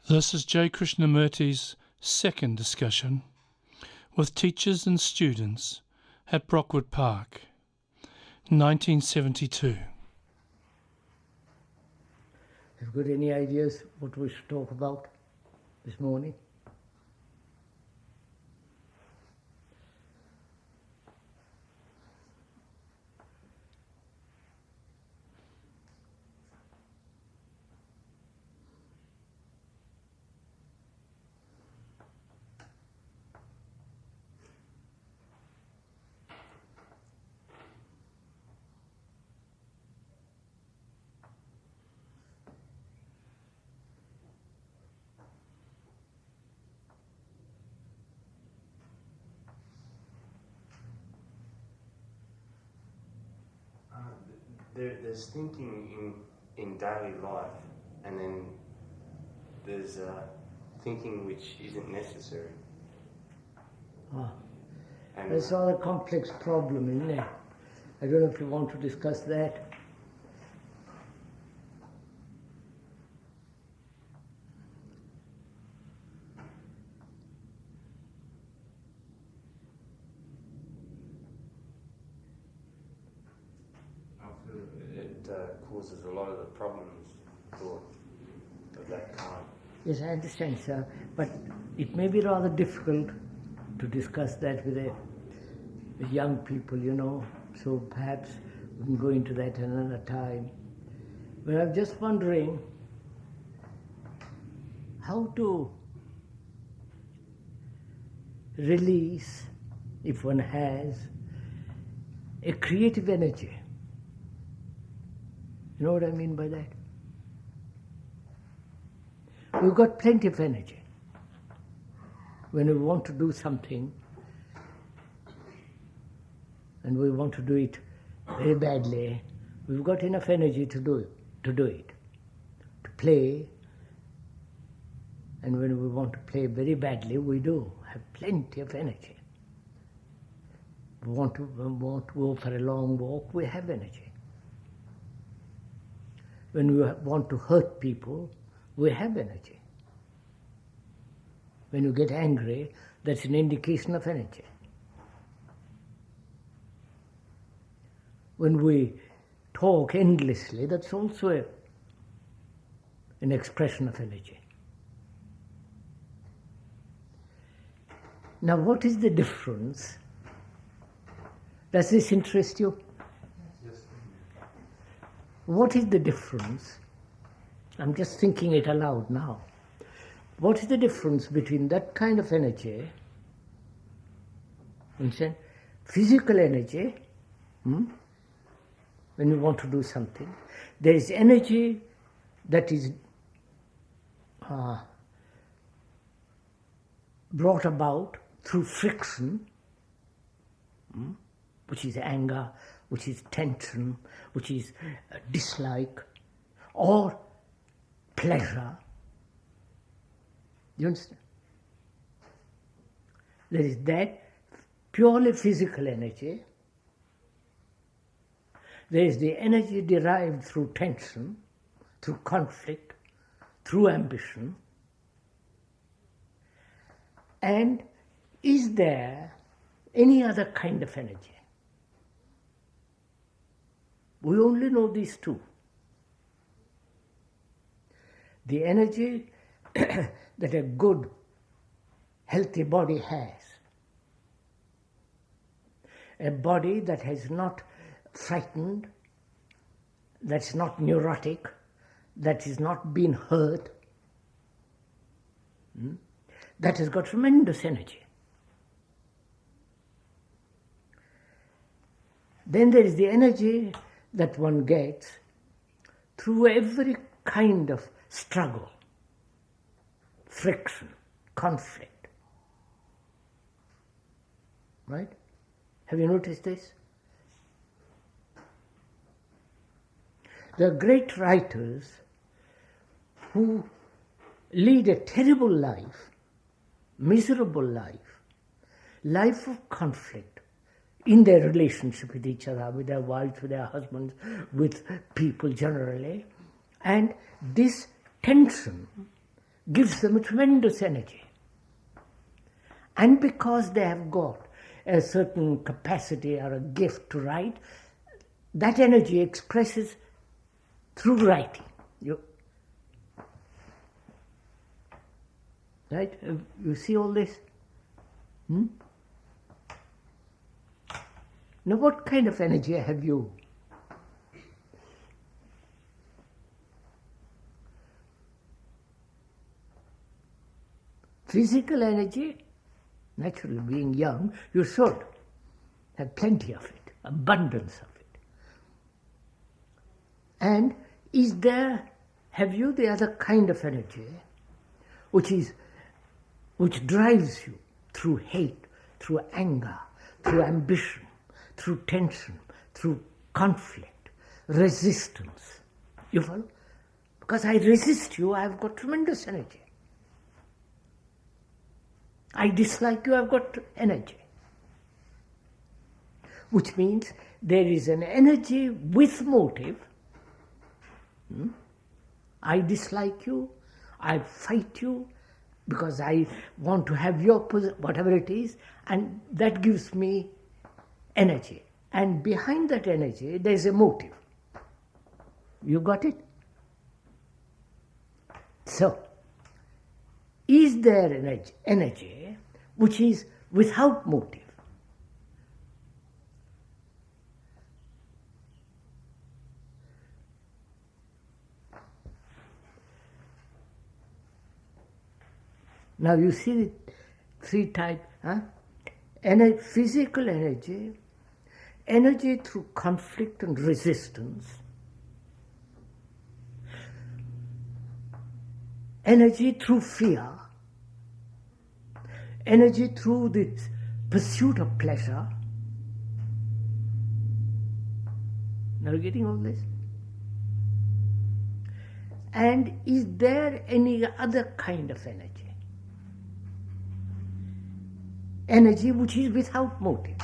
This is J. Krishnamurti's second discussion with teachers and students at Brockwood Park, 1972. Have you got any ideas what we should talk about this morning? There's thinking in daily life, and then there's thinking which isn't necessary. And That's a rather complex problem, isn't it? I don't know if you want to discuss that. it causes a lot of the problems of that kind. Yes, I understand, sir. But it may be rather difficult to discuss that with young people, you know. So perhaps we can go into that another time. But I'm just wondering how to release, if one has, a creative energy. You know what I mean by that? We've got plenty of energy. When we want to do something, and we want to do it very badly, we've got enough energy to do it, to play. And when we want to play very badly, we do have plenty of energy. We want to go for a long walk, we have energy. When we want to hurt people, we have energy. When you get angry, that's an indication of energy. When we talk endlessly, that's also an expression of energy. Now, what is the difference? Does this interest you? Yes. What is the difference? I'm just thinking it aloud now. What is the difference between that kind of energy, physical energy, when you want to do something? There is energy that is brought about through friction, which is anger, which is tension, which is dislike, or pleasure. You understand? There is that purely physical energy. There is the energy derived through tension, through conflict, through ambition. And is there any other kind of energy? We only know these two. The energy that a good, healthy body has. A body that has not frightened, that's not neurotic, that is not been hurt, that has got tremendous energy. Then there is the energy that one gets through every kind of struggle, friction, conflict. Right? Have you noticed this? There are great writers who lead a terrible life, miserable life of conflict in their relationship with each other, with their wives, with their husbands, with people generally. And this tension gives them a tremendous energy. And because they have got a certain capacity or a gift to write, that energy expresses through writing. Right? You see all this? Now what kind of energy have you? Physical energy, naturally being young, you should have plenty of it, abundance of it. And have you the other kind of energy, which drives you through hate, through anger, through ambition, through tension, through conflict, resistance. You follow? Because I resist you, I've got tremendous energy. I dislike you, I've got energy. Which means there is an energy with motive. I dislike you, I fight you, because I want to have your whatever it is, and that gives me energy. And behind that energy, there's a motive. You got it? So, is there an energy which is without motive? Now you see the three types. Physical energy, energy through conflict and resistance, energy through fear, energy through the pursuit of pleasure. Now you're getting all this? And is there any other kind of energy? Energy which is without motive.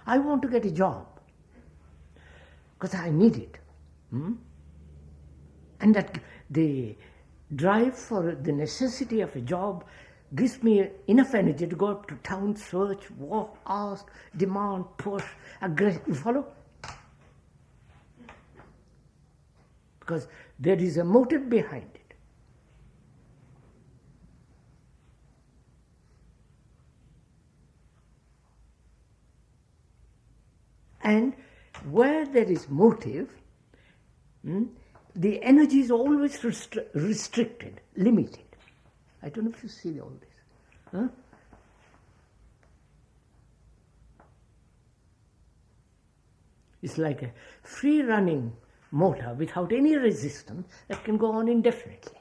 I want to get a job because I need it. And that the drive for the necessity of a job gives me enough energy to go up to town, search, walk, ask, demand, push, aggress. You follow? Because there is a motive behind it. And where there is motive, the energy is always restricted, limited. I don't know if you see all this. It's like a free-running motor without any resistance that can go on indefinitely.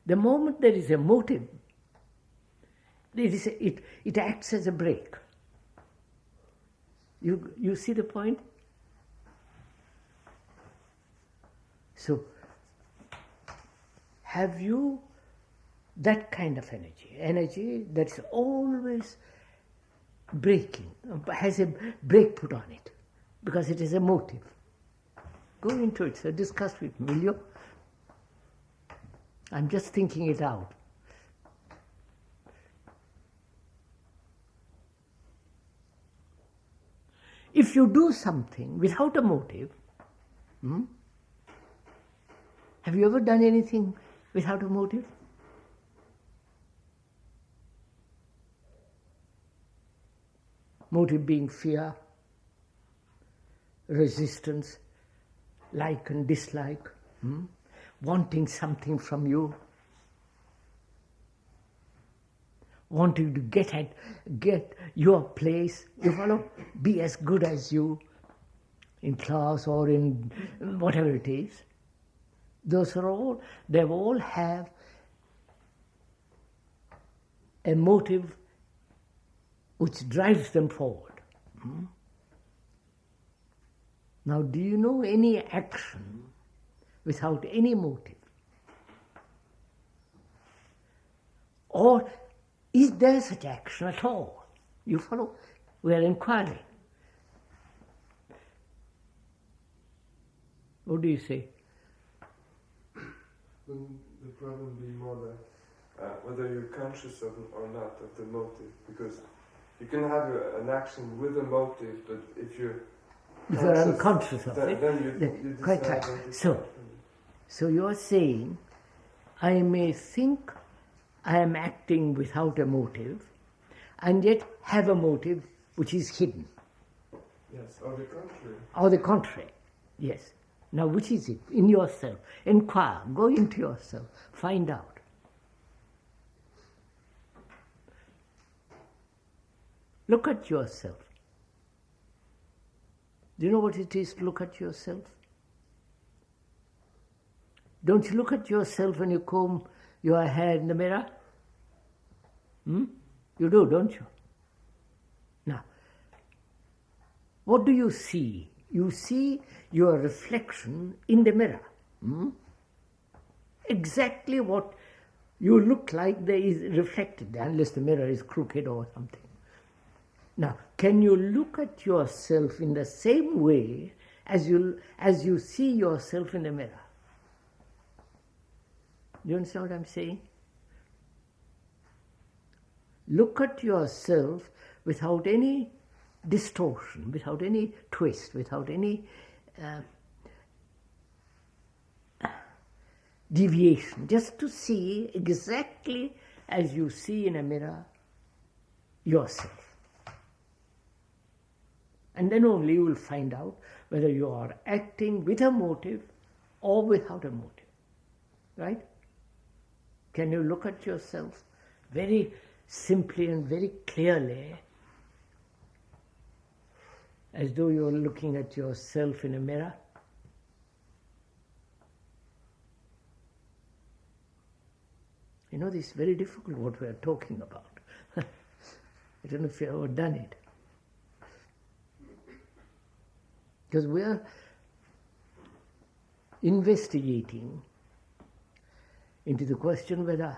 The moment there is a motive, it acts as a brake. You see the point? So, have you that kind of energy that's always braking, has a brake put on it, because it is a motive. Go into it, so discuss with me, will you? I'm just thinking it out. If you do something without a motive, have you ever done anything without a motive? Motive being fear, resistance, like and dislike, wanting something from you, wanting to get your place, you follow, be as good as you in class or in whatever it is. Those are all, they all have a motive which drives them forward. Now, do you know any action without any motive? Or is there such action at all? You follow? We are inquiring. What do you say? Wouldn't the problem be more that whether you're conscious of or not of the motive? Because you can have an action with a motive, but if you're unconscious of it, then you quite right. So you're saying, I may think I am acting without a motive, and yet have a motive which is hidden. Yes, or the contrary. Or the contrary, yes. Now, which is it? In yourself. Inquire. Go into yourself. Find out. Look at yourself. Do you know what it is to look at yourself? Don't you look at yourself when you comb your hair in the mirror? You do, don't you? Now, what do you see? You see your reflection in the mirror. Exactly what you look like there is reflected, unless the mirror is crooked or something. Now, can you look at yourself in the same way as you see yourself in the mirror? Do you understand what I'm saying? Look at yourself without any distortion, without any twist, without any deviation, just to see exactly as you see in a mirror yourself. And then only you will find out whether you are acting with a motive or without a motive. Right? Can you look at yourself very simply and very clearly, as though you're looking at yourself in a mirror? You know, this is very difficult what we are talking about. I don't know if you've ever done it. Because we are investigating into the question whether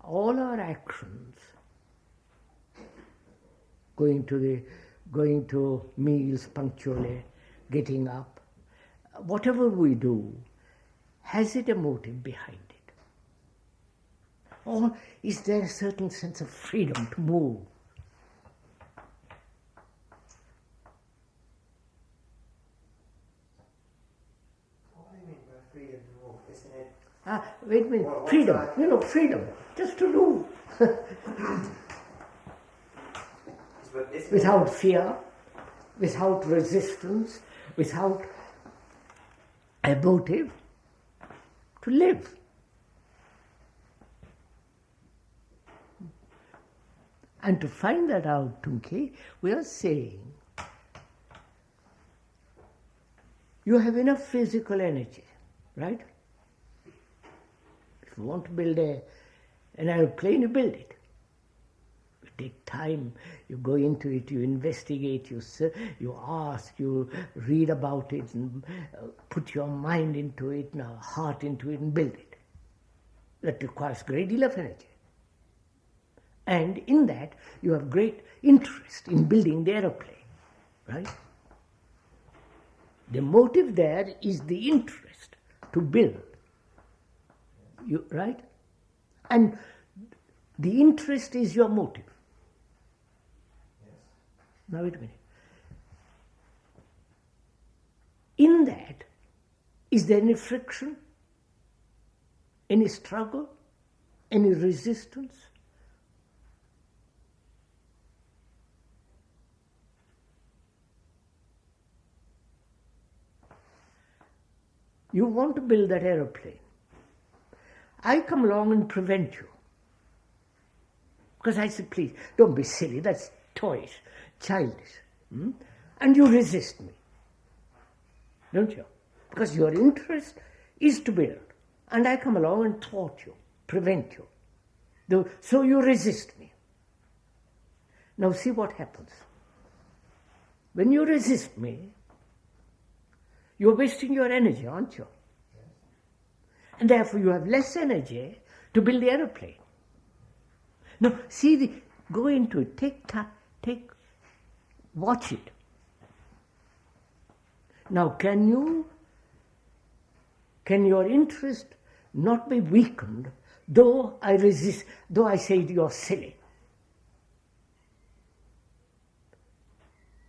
all our actions, going to meals punctually, getting up, whatever we do, has it a motive behind it? Or is there a certain sense of freedom to move? What do you mean by freedom to move? Isn't it? Wait a minute, freedom, freedom, just to do. Without fear, without resistance, without a motive, to live. And to find that out, Tunke, we are saying you have enough physical energy, right? If you want to build an aeroplane, you build it. You take time, you go into it, you investigate, you ask, you read about it, and put your mind into it, and heart into it, and build it. That requires a great deal of energy. And in that, you have great interest in building the aeroplane, right? The motive there is the interest to build, right? And the interest is your motive. Yes. Now wait a minute. In that, is there any friction, any struggle, any resistance? You want to build that aeroplane. I come along and prevent you. Because I say, please, don't be silly, that's toys, childish. And you resist me. Don't you? Because your interest is to build. And I come along and thwart you, prevent you. So you resist me. Now see what happens. When you resist me, you're wasting your energy, aren't you? Yes. And therefore you have less energy to build the aeroplane. No, go into it. Watch it. Now, can your interest not be weakened, though I resist, though I say you're silly?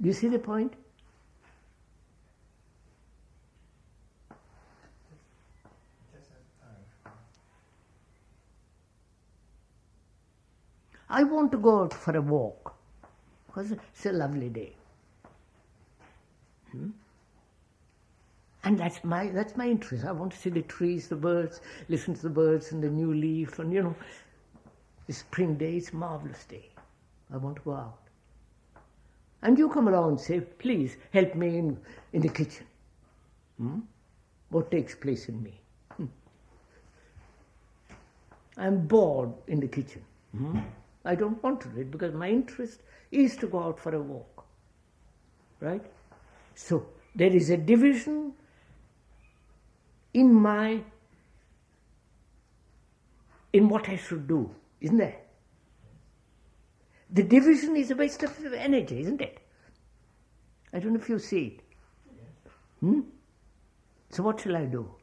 Do you see the point? I want to go out for a walk because it's a lovely day. And that's my interest. I want to see the trees, the birds, listen to the birds and the new leaf, and the spring day, it's a marvelous day. I want to go out. And you come along and say, please help me in the kitchen. What takes place in me? I'm bored in the kitchen. I don't want to do it because my interest is to go out for a walk. Right? So there is a division in what I should do, isn't there? The division is a waste of energy, isn't it? I don't know if you see it. So what shall I do?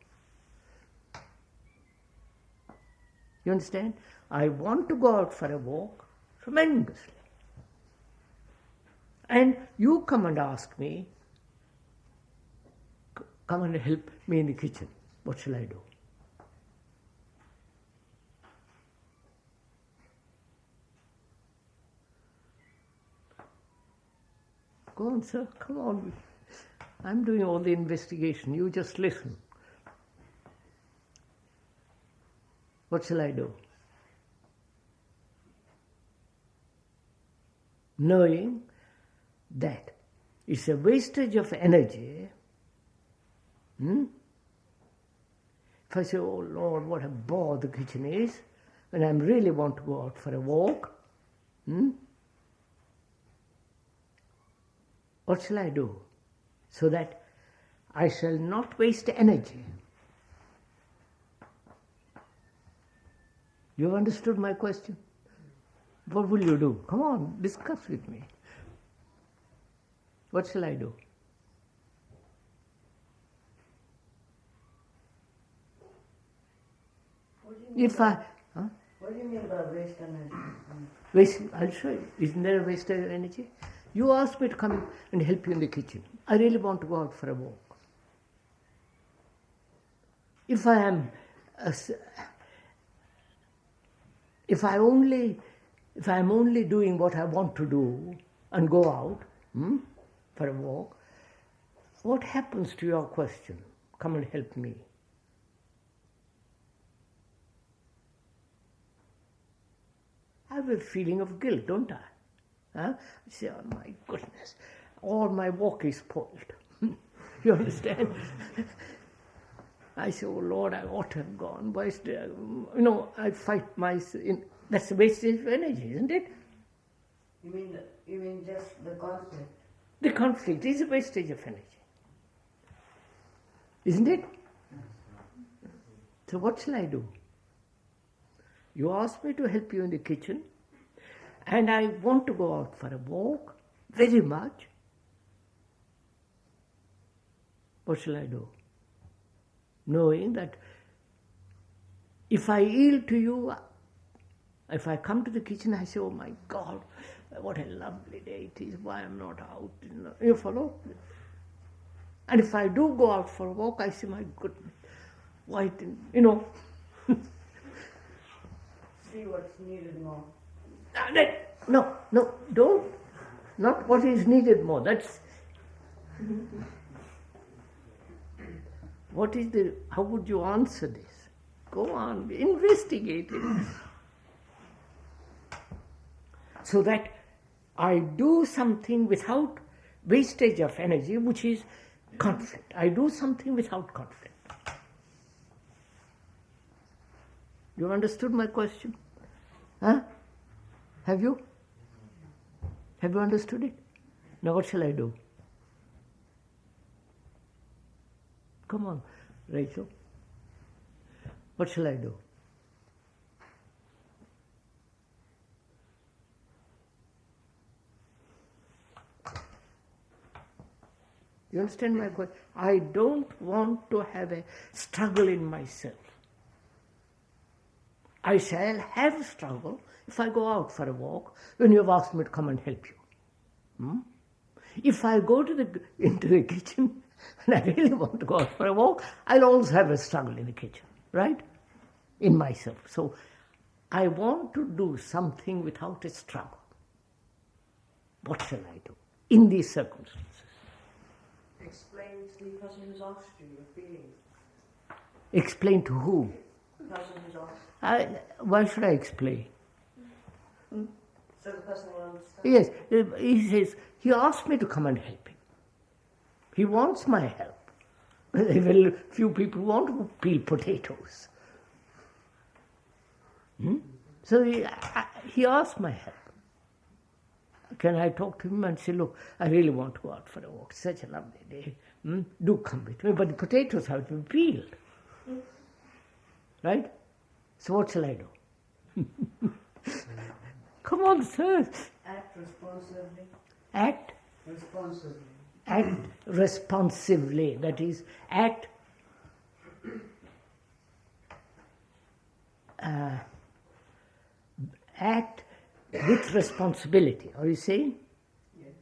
You understand? I want to go out for a walk tremendously. And you come and ask me, come and help me in the kitchen. What shall I do? Go on, sir, come on. I'm doing all the investigation. You just listen. What shall I do? Knowing that it's a wastage of energy. If I say, oh Lord, what a bore the kitchen is, when I really want to go out for a walk, what shall I do? So that I shall not waste energy. You have understood my question? What will you do? Come on, discuss with me. What shall I do? What do you mean by waste energy? I'll show you. Isn't there a waste of energy? You asked me to come and help you in the kitchen. I really want to go out for a walk. If I'm only doing what I want to do and go out for a walk, what happens to your question? Come and help me. I have a feeling of guilt, don't I? I say, oh my goodness, all my walk is spoiled. You understand? I say, oh Lord, I ought to have gone. Why is there? I fight that's a wastage of energy, isn't it? You mean just the conflict? The conflict is a wastage of energy. Isn't it? So what shall I do? You asked me to help you in the kitchen, and I want to go out for a walk very much. What shall I do? Knowing that if I yield to you, if I come to the kitchen, I say, oh my God, what a lovely day it is, why I'm not out. You follow? And if I do go out for a walk, I say, my goodness, why didn't, See what's needed more. No, don't. Not what is needed more. That's... How would you answer this? Go on, investigate it. So that I do something without wastage of energy, which is conflict. I do something without conflict. You understood my question? Huh? Have you? Have you understood it? Now what shall I do? Come on, Rachel. What shall I do? You understand my question? I don't want to have a struggle in myself. I shall have a struggle if I go out for a walk when you have asked me to come and help you. If I go into the kitchen and I really want to go out for a walk, I'll also have a struggle in the kitchen, right? In myself. So I want to do something without a struggle. What shall I do in these circumstances? Explain to the person who's asked you your feelings. Explain to who? The person who's asked. Why should I explain? So the person will understand. Yes, he says, he asked me to come and help him. He wants my help. Very few people want to peel potatoes. So he asked my help. Can I talk to him and say, look, I really want to go out for a walk. It's such a lovely day. Do come with me. But the potatoes have to be peeled. Right? So what shall I do? Come on, sir. Act responsibly. Act? Responsibly. Act responsively. That is, act with responsibility. Are you saying? Yes.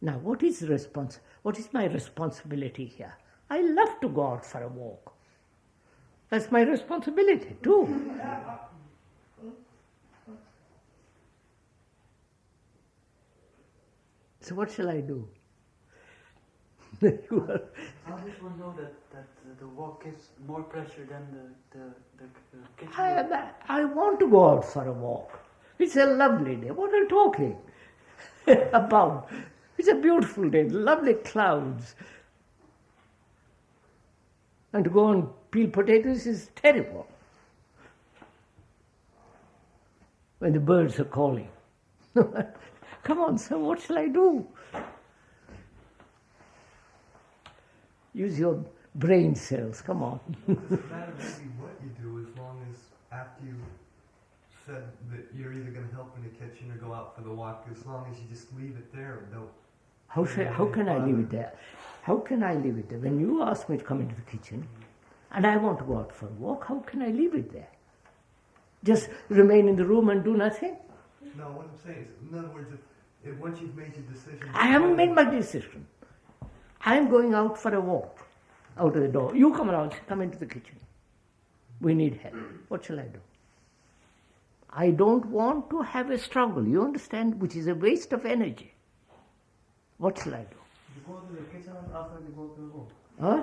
Now, what is my responsibility here? I love to go out for a walk. That's my responsibility too. So what shall I do? How does one know that the walk gives more pleasure than the kitchen? I want to go out for a walk. It's a lovely day. What are you talking about? It's a beautiful day, lovely clouds. And to go and peel potatoes is terrible when the birds are calling. Come on, sir, what shall I do? Use your brain cells, come on. It doesn't matter maybe what you do as long as after you said that you're either going to help in the kitchen or go out for the walk, as long as you just leave it there. How can I leave it there? How can I leave it there? When you ask me to come into the kitchen and I want to go out for a walk, how can I leave it there? Just remain in the room and do nothing? No, what I'm saying is, in other words, if once you've made your decision... I haven't made my decision. I'm going out for a walk, out of the door. You come around, come into the kitchen. We need help. What shall I do? I don't want to have a struggle, you understand, which is a waste of energy. What shall I do? You go to the kitchen after you go to the walk. Huh?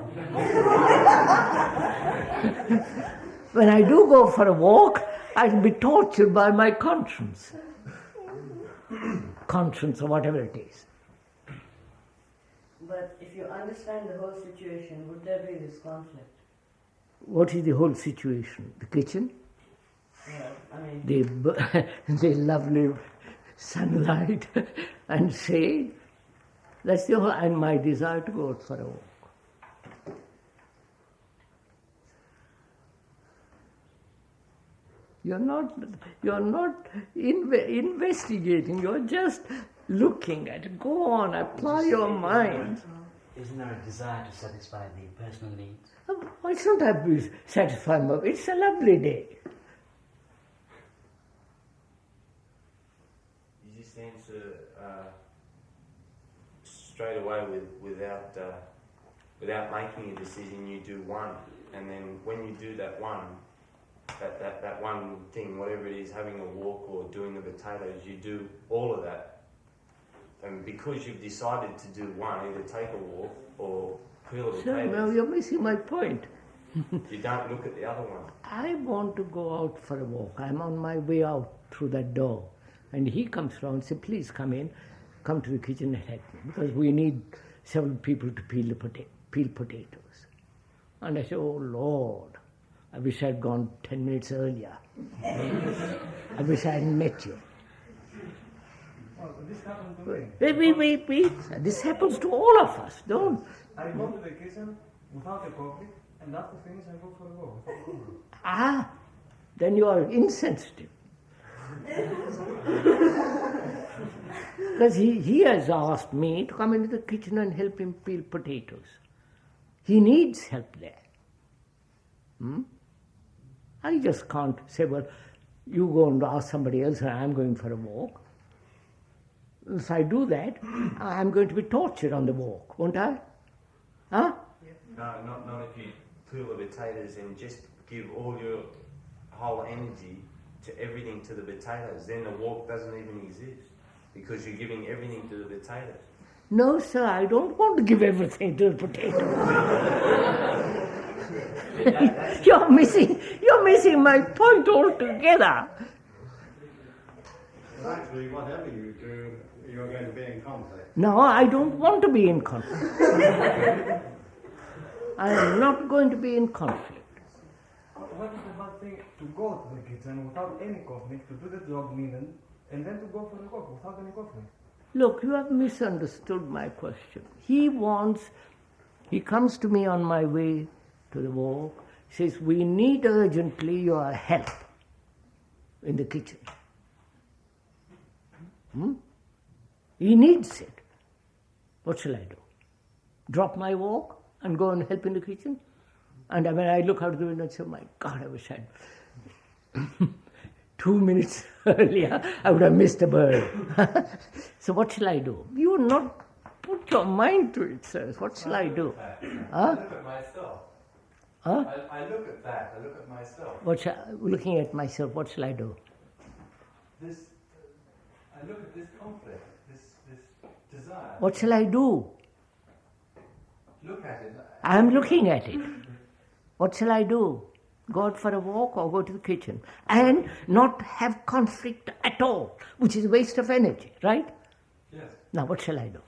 When I do go for a walk, I'll be tortured by my conscience. Conscience or whatever it is. But if you understand the whole situation, would there be this conflict? What is the whole situation? The kitchen? Yeah, I mean... The lovely sunlight and shade. That's the whole, and my desire to go out for a walk. You're not investigating, you're just looking at it. Go on, apply your mind. Isn't there a desire to satisfy the personal needs? Why shouldn't I be satisfied? It's a lovely day. You just answer straight away without making a decision. You do one, and then when you do that one, that one thing, whatever it is, having a walk or doing the potatoes, you do all of that. And because you've decided to do one, either take a walk or peel the potatoes. Well, you're missing my point. You don't look at the other one. I want to go out for a walk. I'm on my way out through that door. And he comes around and says, please come in, come to the kitchen and help me, because we need several people to peel potatoes. And I say, oh Lord, I wish I'd gone 10 minutes earlier. I wish I hadn't met you. Oh, this happened to me. Wait. This happens to all of us, don't? I go to the kitchen without a coffee, and after finish I go for a walk. Then you are insensitive. Because he has asked me to come into the kitchen and help him peel potatoes. He needs help there. I just can't say, well, you go and ask somebody else and I'm going for a walk. If I do that, I'm going to be tortured on the walk, won't I? Huh? No, not if you peel the potatoes and just give all your whole energy to everything to the potatoes. Then the walk doesn't even exist because you're giving everything to the potatoes. No, sir, I don't want to give everything to the potatoes. You're missing my point altogether. Actually, whatever you do, you're going to be in conflict. No, I don't want to be in conflict. I am not going to be in conflict. What is the bad thing to go to the kitchen without any conflict, to do the job needed, and then to go for the walk without any conflict? Look, you have misunderstood my question. He comes to me on my way to the walk, says, we need urgently your help in the kitchen. He needs it. What shall I do? Drop my walk and go and help in the kitchen? And when I look out the window and say, my God, I wish I'd 2 minutes earlier, I would have missed a bird. So what shall I do? You would not put your mind to it, sir. What shall I do? I look at myself. Huh? I look at that. I look at myself. Looking at myself, what shall I do? I look at this conflict, this desire. What shall I do? Look at it. I am looking at it. What shall I do? Go out for a walk or go to the kitchen? And not have conflict at all, which is a waste of energy, right? Yes. Now, what shall I do?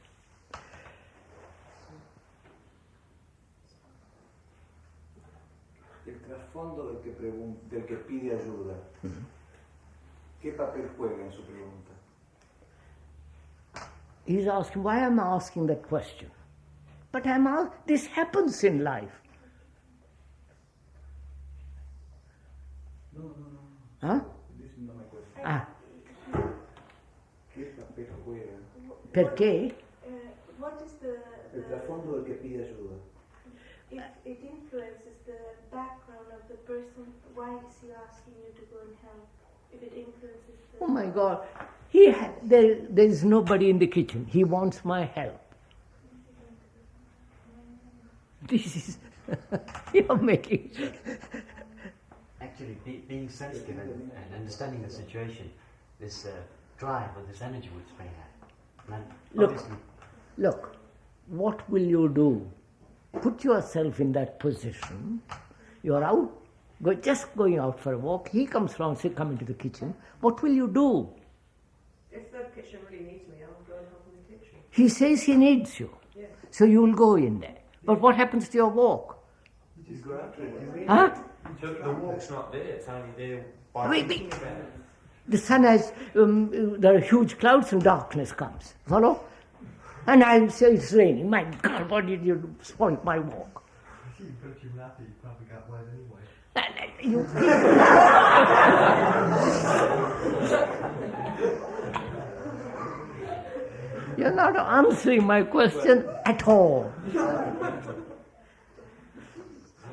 Il trasfondo del che pide ayuda, ¿qué papel juega en su pregunta? He's asking, why am I asking that question? But this happens in life. No. Huh? This is not my question. ¿Qué papel juega? Perché? What is the El trasfondo del que pide ayuda. If it influences the background of the person, why is he asking you to go and help? If it influences the... Oh my God, there is nobody in the kitchen. He wants my help. This is, you're making... Actually, being sensitive and understanding the situation, this drive or this energy would spring out. Look, what will you do? Put yourself in that position. You're out, just going out for a walk. He comes around, say, come into the kitchen. What will you do? If the kitchen really needs me, I'll go and help in the kitchen. He says he needs you. Yeah. So you'll go in there. But what happens to your walk? You just go out to it. Huh? The walk's not there, it's only there by Wait. thinking about it. The sun has, there are huge clouds and darkness comes. Follow? And I say it's raining. My God, what did you do? Spoil my walk. You put your nappy, you probably got wet anyway. You're not answering my question at all. I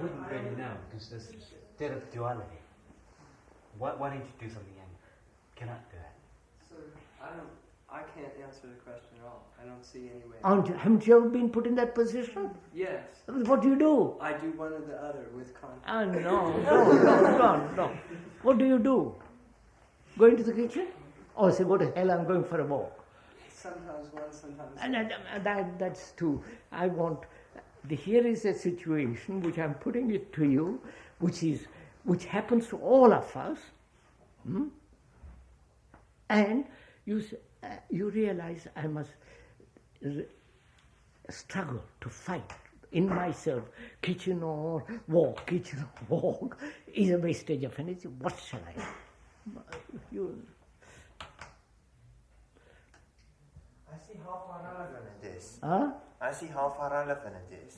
wouldn't really know, because there's a state of duality. Why don't you do something and cannot do it? Sir, I can't answer the question at all. I don't see any way. Haven't you ever been put in that position? Yes. What do you do? I do one or the other with conflict. No. What do you do? Go into the kitchen? Or say, go to hell, I'm going for a walk. Sometimes one, sometimes And that's too. Here is a situation which I'm putting it to you, which happens to all of us. And you realize I must struggle to fight in myself. Kitchen or walk is a wastage of energy. What shall I do? I see how far relevant it is. Huh? I see how far relevant it is.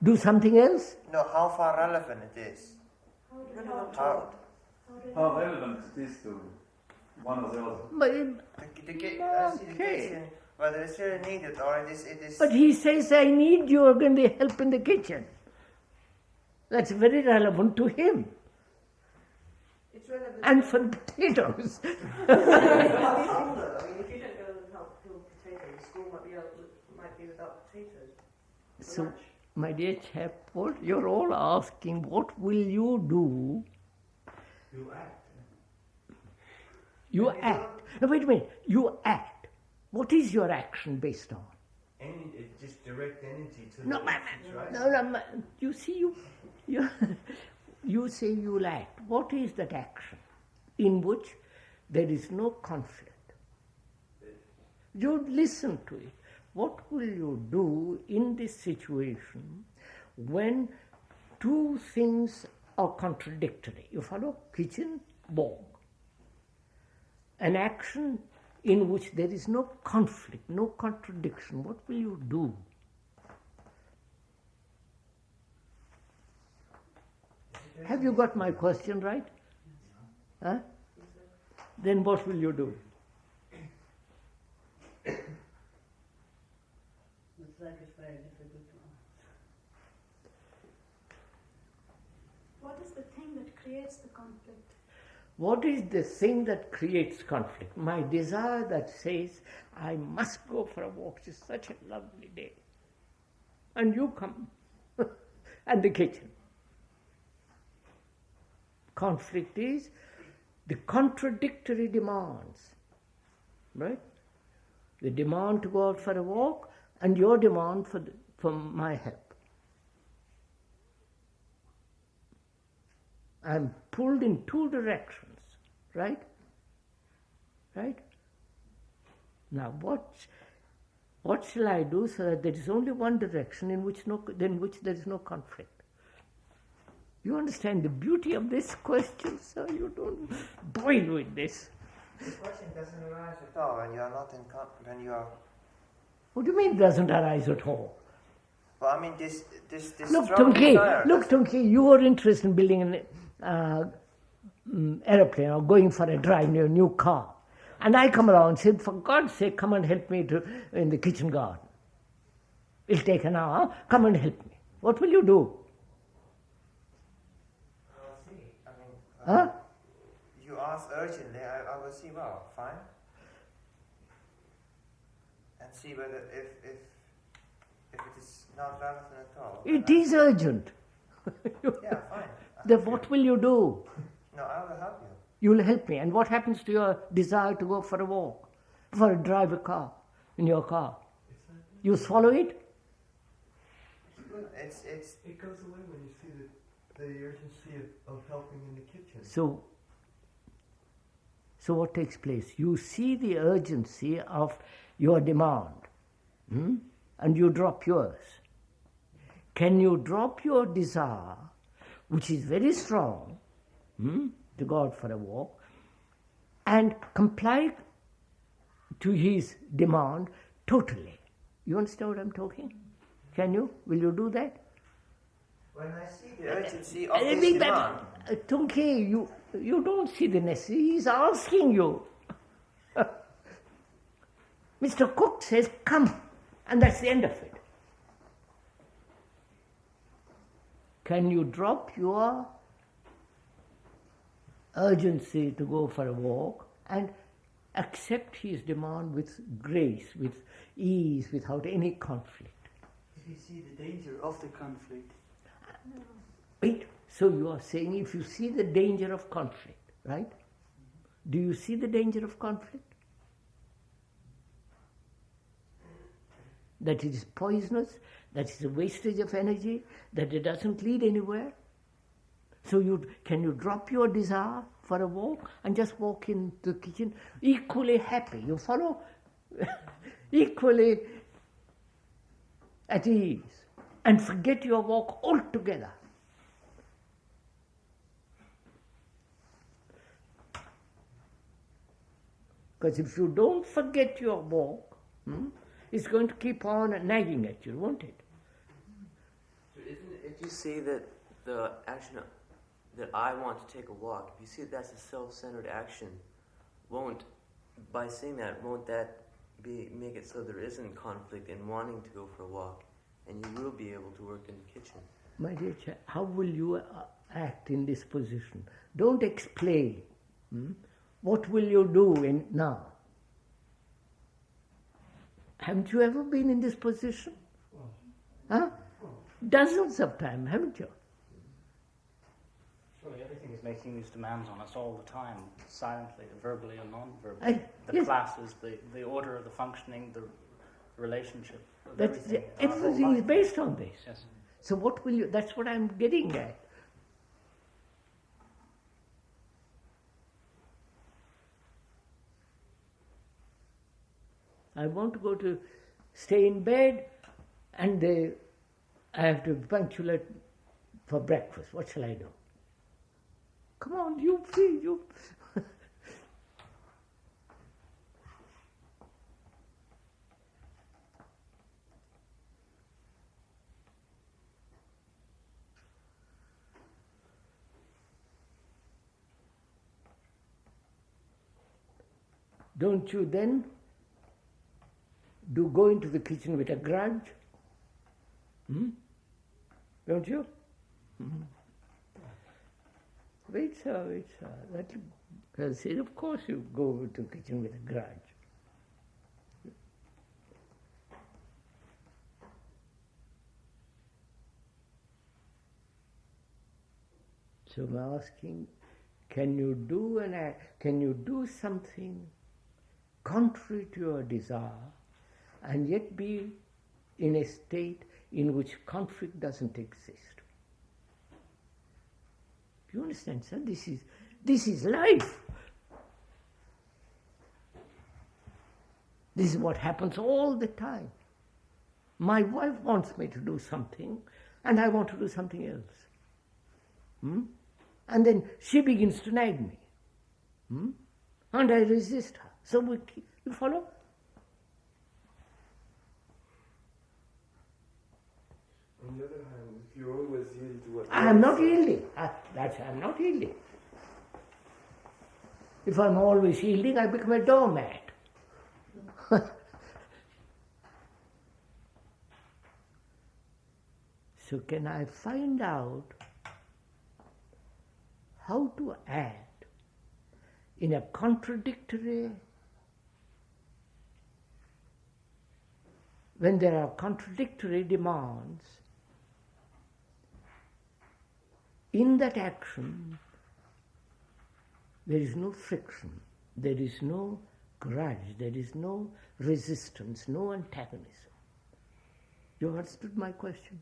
Do something else? No, how far relevant it is. How relevant it is to one or the other. But, Okay. Whether it's really needed or it is. But he says, I need your help in the kitchen. That's very relevant to him. It's relevant. And for potatoes. I mean, if you don't go and help peel potatoes, school might be without potatoes. So, my dear chap, what you're all asking, what will you do? You act. You act. No, wait a minute. You act. What is your action based on? Just direct energy to No, the issues, right? no. You see, you say you'll act. What is that action in which there is no conflict? You listen to it. What will you do in this situation when two things are contradictory? You follow? Kitchen, walk. An action in which there is no conflict, no contradiction. What will you do? Have you got my question right? Huh? Then what will you do? Looks like it's very difficult to answer. What is the thing that creates the conflict? What is the thing that creates conflict? My desire that says, I must go for a walk. It's such a lovely day. And you come. And the kitchen. Conflict is the contradictory demands. Right? The demand to go out for a walk and your demand for my help. I'm pulled in two directions, right? Right? Now, what shall I do so that there is only one direction in which there is no conflict? You understand the beauty of this question, sir? You don't boil with this. This question doesn't arise at all when you are not when you are. What do you mean it doesn't arise at all? Well, I mean this Look, strong desire. Tunki, you are interested in building an aeroplane or going for a drive in your new car. And I come along and say, for God's sake, come and help me in the kitchen garden. It'll take an hour. Come and help me. What will you do? Well, see, I mean, Huh? you ask urgently, I will see, well, fine. And see whether if it is not relevant at all. It is urgent. Yeah, fine. Then what will you do? No, I will help you. You will help me. And what happens to your desire to go for a walk, for a drive a car, in your car? You swallow it? It goes away when you see the urgency of helping in the kitchen. So what takes place? You see the urgency of your demand, and you drop yours. Can you drop your desire, which is very strong, to go out for a walk, and comply to his demand totally? You understand what I'm talking? Can you? Will you do that? When I see the urgency of this demand. Tunki, you don't see the necessity. He's asking you. Mr. Cook says, come, and that's the end of it. Can you drop your urgency to go for a walk and accept his demand with grace, with ease, without any conflict? If you see the danger of the conflict. Wait, so you are saying if you see the danger of conflict, right? Do you see the danger of conflict? That it is poisonous, that it is a wastage of energy, that it doesn't lead anywhere? So can you drop your desire for a walk and just walk into the kitchen equally happy? You follow? Equally at ease. And forget your walk altogether. Because if you don't forget your walk, it's going to keep on nagging at you, won't it? So isn't it, if you see that the action that I want to take a walk, if you see that that's a self-centered action, by saying that, won't that make it so there isn't conflict in wanting to go for a walk, and you will be able to work in the kitchen? My dear child, how will you act in this position? Don't explain. What will you do now? Haven't you ever been in this position? Huh? Dozens of times, haven't you? Surely everything is making these demands on us all the time, silently, verbally and non-verbally. The classes, the order of the functioning, the relationship. Everything is based on this. Yes. So what will you... That's what I'm getting at. I want to go to stay in bed, and I have to be punctual for breakfast. What shall I do? Come on, you. Don't you then go into the kitchen with a grudge? Don't you? Wait, sir. I said, of course you go to the kitchen with a grudge. So I'm asking, can you do something contrary to your desire and yet be in a state in which conflict doesn't exist? Do you understand, sir? This is life. This is what happens all the time. My wife wants me to do something, and I want to do something else. And then she begins to nag me. And I resist her. So you follow? On the other hand, if you always yield to what... I am not yielding. I'm not yielding. If I'm always yielding, I become a doormat. So can I find out how to act in a contradictory, when there are contradictory demands? In that action, there is no friction, there is no grudge, there is no resistance, no antagonism. You understood my question?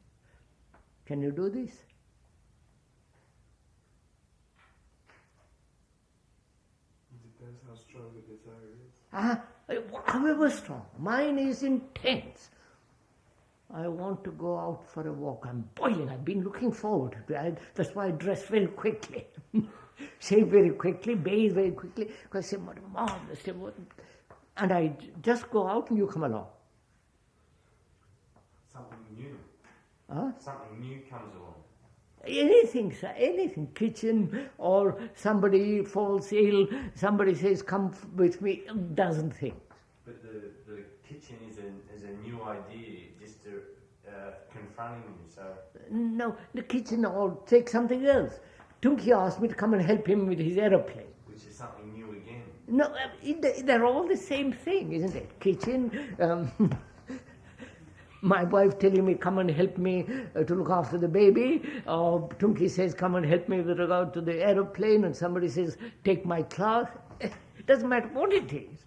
Can you do this? It depends how strong the desire is. However strong. Mine is intense. I want to go out for a walk. I'm boiling. I've been looking forward to it. That's why I dress very quickly. Shave very quickly, bathe very quickly, because I say, what a marvelous day. And I just go out and you come along. Something new. Something new comes along. Anything, sir, anything. Kitchen, or somebody falls ill, somebody says, come with me, a dozen things. But the kitchen is a new idea, just confronting you, so... No, the kitchen, or take something else. Tunki asked me to come and help him with his aeroplane. Which is something new again. No, they're all the same thing, isn't it? Kitchen, my wife telling me, come and help me to look after the baby, or Tunki says, come and help me with regard to the aeroplane, and somebody says, take my class. It doesn't matter what it is.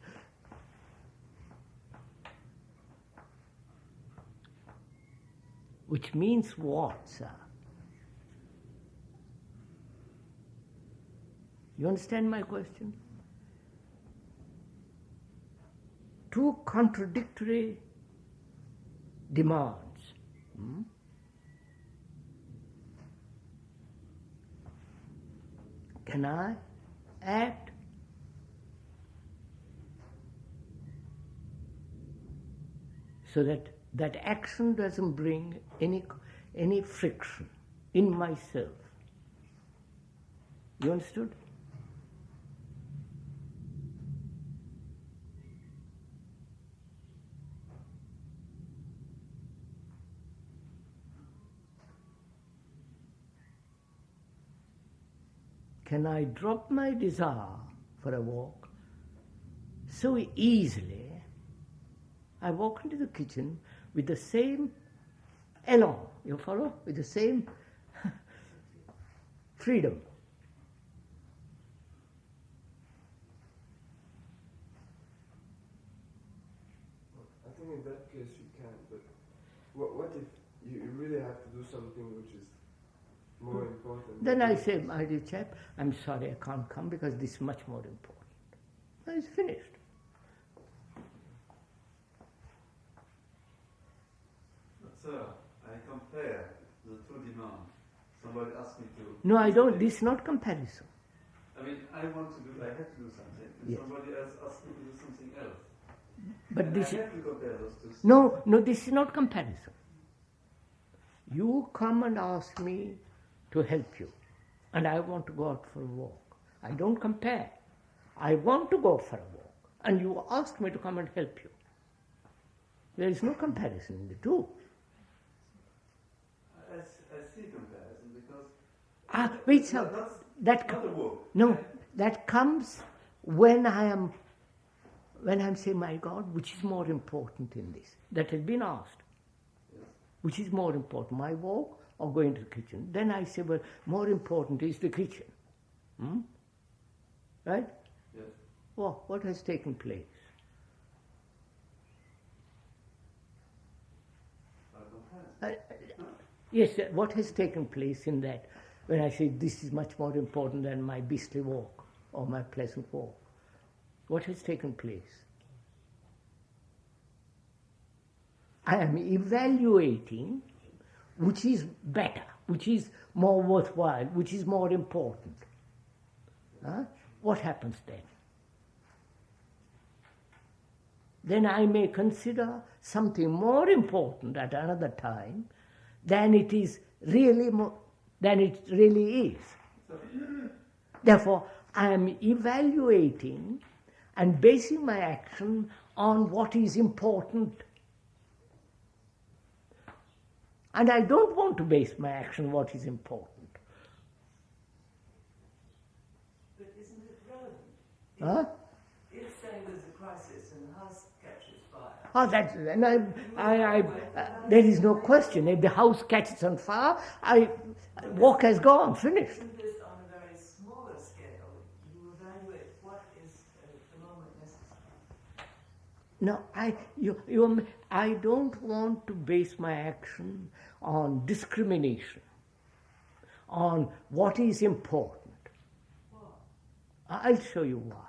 Which means what, sir? You understand my question? Two contradictory demands. Can I act so that that action doesn't bring any friction in myself? You understood? can I drop my desire for a walk so easily? I walk into the kitchen with the same elan, you follow? With the same freedom. I think in that case you can, but what if you really have to do something which is more important? Then I say, my dear chap, I'm sorry I can't come because this is much more important. And it's finished. But sir, I compare the two demands. Somebody asked me to... No, I don't. This is not comparison. I mean, I have to do something, and Yes. somebody else asked me to do something else. But And this I is... have to compare those two. No, this is not comparison. You come and ask me to help you, and I want to go out for a walk. I don't compare. I want to go for a walk, and you ask me to come and help you. There is no comparison in the two. I see comparison because... Wait, sir. That comes when I'm saying, my God, which is more important in this? That has been asked. Yes. Which is more important, my walk or going to the kitchen? Then I say, well, more important is the kitchen. Right? Yes. Well, what has taken place? Yes, what has taken place in that? When I say this is much more important than my beastly walk or my pleasant walk. What has taken place? I am evaluating which is better, which is more worthwhile, which is more important. What happens then? Then I may consider something more important at another time than it is really is. Therefore, I am evaluating and basing my action on what is important. And I don't want to base my action on what is important. But isn't it relevant? Huh? If saying there's a crisis and the house catches fire. Oh, there is no question. If the house catches on fire, walk has gone, finished. Isn't this on a very smaller scale? You evaluate what is at the moment necessary. No, I don't want to base my action on discrimination, on what is important. I'll show you why.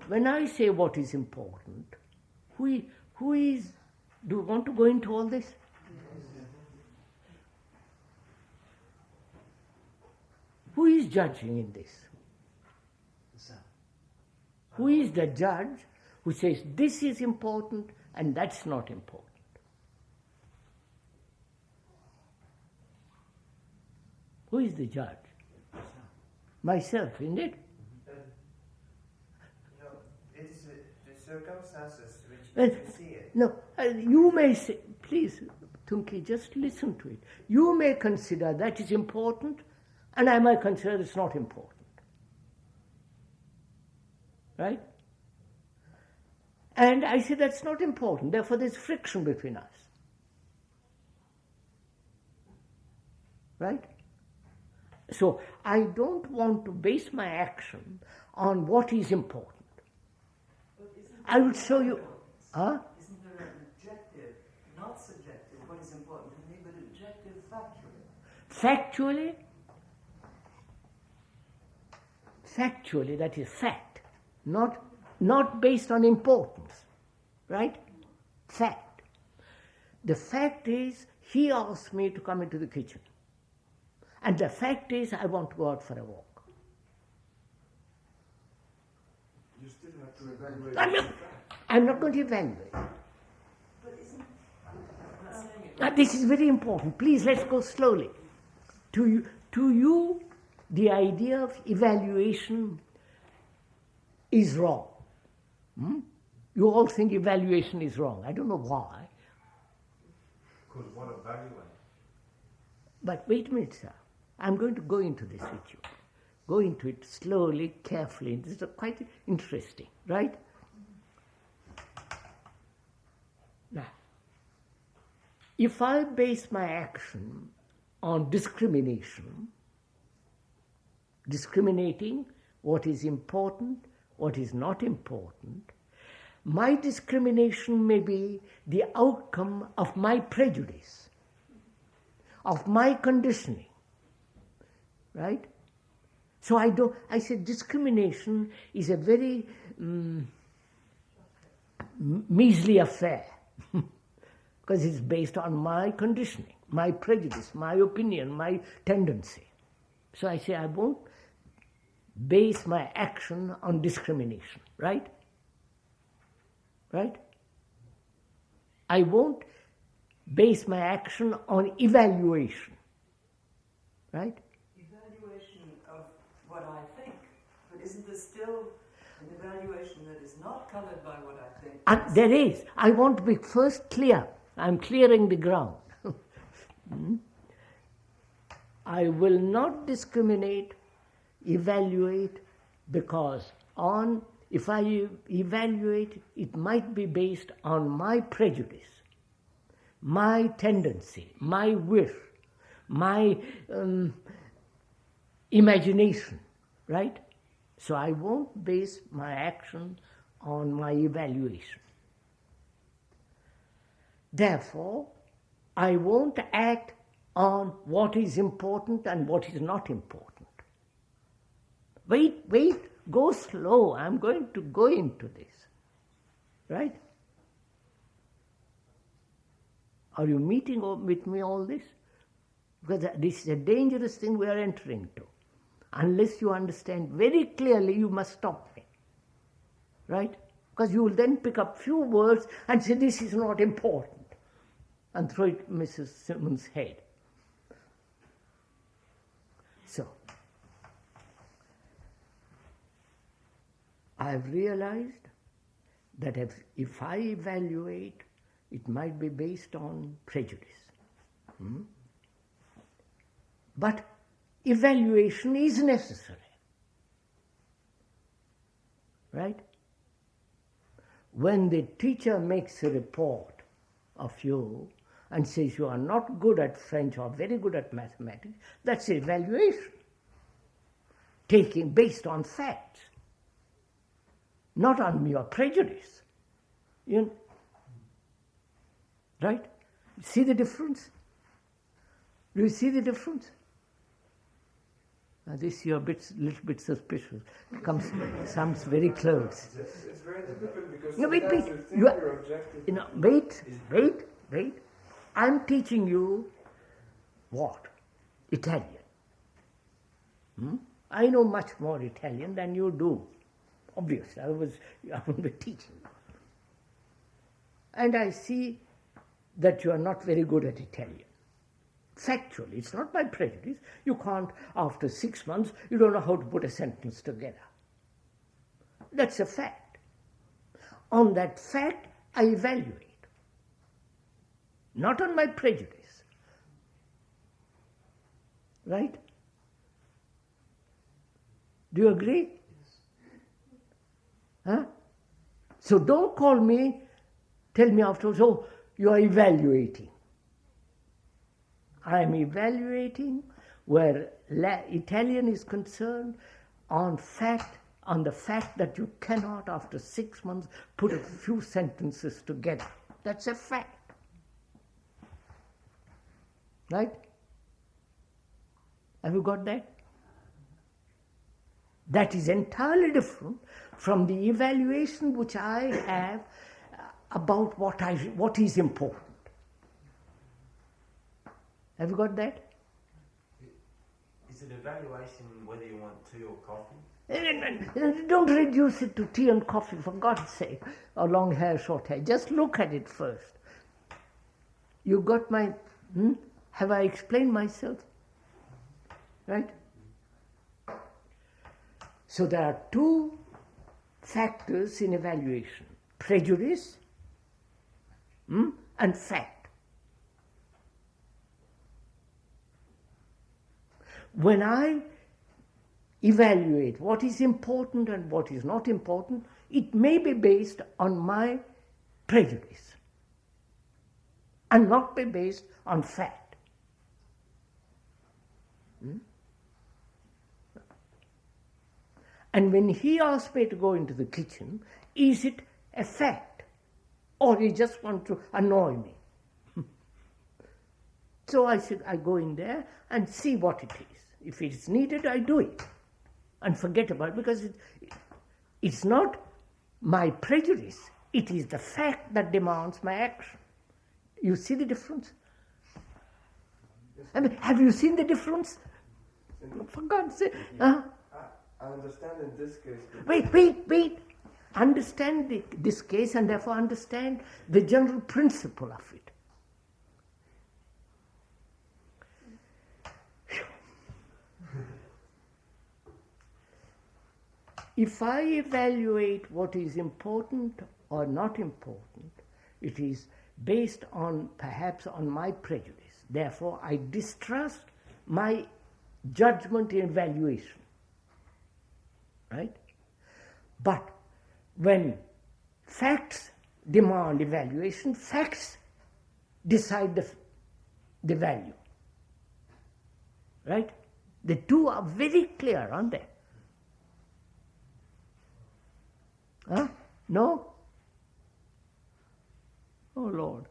When I say what is important, who is... Do you want to go into all this? Who is judging in this? Who is the judge who says this is important and that's not important? Who is the judge? Myself, isn't it? It is the circumstances which you see it. No, you may say, please, Tunki, just listen to it. You may consider that is important, and I might consider it's not important. Right? And I say that's not important, therefore there's friction between us. Right? So I don't want to base my action on what is important. I will show you. Huh? Isn't there an objective, not subjective, what is important to me, but objective factually? Factually, that is fact, not based on importance, right? Fact. The fact is, he asked me to come into the kitchen. And the fact is, I want to go out for a walk. You still have to evaluate. I'm not going to evaluate. This is very important. Please, let's go slowly. To you, the idea of evaluation is wrong. You all think evaluation is wrong. I don't know why. Because what evaluate? But wait a minute, sir. I'm going to go into this with you. Go into it slowly, carefully. This is quite interesting, right? Now, if I base my action on discrimination, discriminating what is important, what is not important, my discrimination may be the outcome of my prejudice, of my conditioning, right? So I say discrimination is a very measly affair because it's based on my conditioning, my prejudice, my opinion, my tendency. So I say I won't base my action on discrimination, right? Right? I won't base my action on evaluation, right? Evaluation of what I think, but isn't there still an evaluation that is not covered by what I think? And there is. I want to be first clear. I'm clearing the ground. I will not discriminate, evaluate, because if I evaluate, it might be based on my prejudice, my tendency, my wish, my imagination, right? So I won't base my action on my evaluation. Therefore, I won't act on what is important and what is not important. Wait, go slow. I'm going to go into this, right? Are you meeting with me all this? Because this is a dangerous thing we are entering to. Unless you understand very clearly, you must stop me, right? Because you will then pick up few words and say, this is not important, and throw it at Mrs. Simmons' head. So, I've realized that if I evaluate, it might be based on prejudice. But evaluation is necessary, right? When the teacher makes a report of you and says you are not good at French or very good at mathematics, that's evaluation, based on facts, not on your prejudice. Right? See the difference? Do you see the difference? This you're little bit suspicious. Sounds very close. It's very difficult because wait. I'm teaching you what? Italian. I know much more Italian than you do. Obviously, I will be teaching. And I see that you are not very good at Italian. Factually, it's not by prejudice. You can't, after 6 months, you don't know how to put a sentence together. That's a fact. On that fact, I evaluate. Not on my prejudice. Right? Do you agree? Huh? So don't tell me afterwards, oh, you are evaluating. I am evaluating where Italian is concerned on the fact that you cannot, after 6 months, put a few sentences together. That's a fact. Right? Have you got that? That is entirely different from the evaluation which I have about what is important. Have you got that? Is it evaluation whether you want tea or coffee? Don't reduce it to tea and coffee, for God's sake, or long hair, short hair. Just look at it first. You got my... Have I explained myself? Right? So there are two factors in evaluation. Prejudice and fact. when I evaluate what is important and what is not important, it may be based on my prejudice and not be based on fact. And when he asked me to go into the kitchen, is it a fact or he just want to annoy me? So I said, I go in there and see what it is. If it is needed, I do it and forget about it, because it's not my prejudice, it is the fact that demands my action. You see the difference? I mean, have you seen the difference? For God's sake. I understand in this case. Wait. Understand this case and therefore understand the general principle of it. If I evaluate what is important or not important, it is based on, perhaps, on my prejudice. Therefore, I distrust my judgment and evaluation. Right? But when facts demand evaluation, facts decide the value. Right? The two are very clear, aren't they? Huh? No? Oh Lord.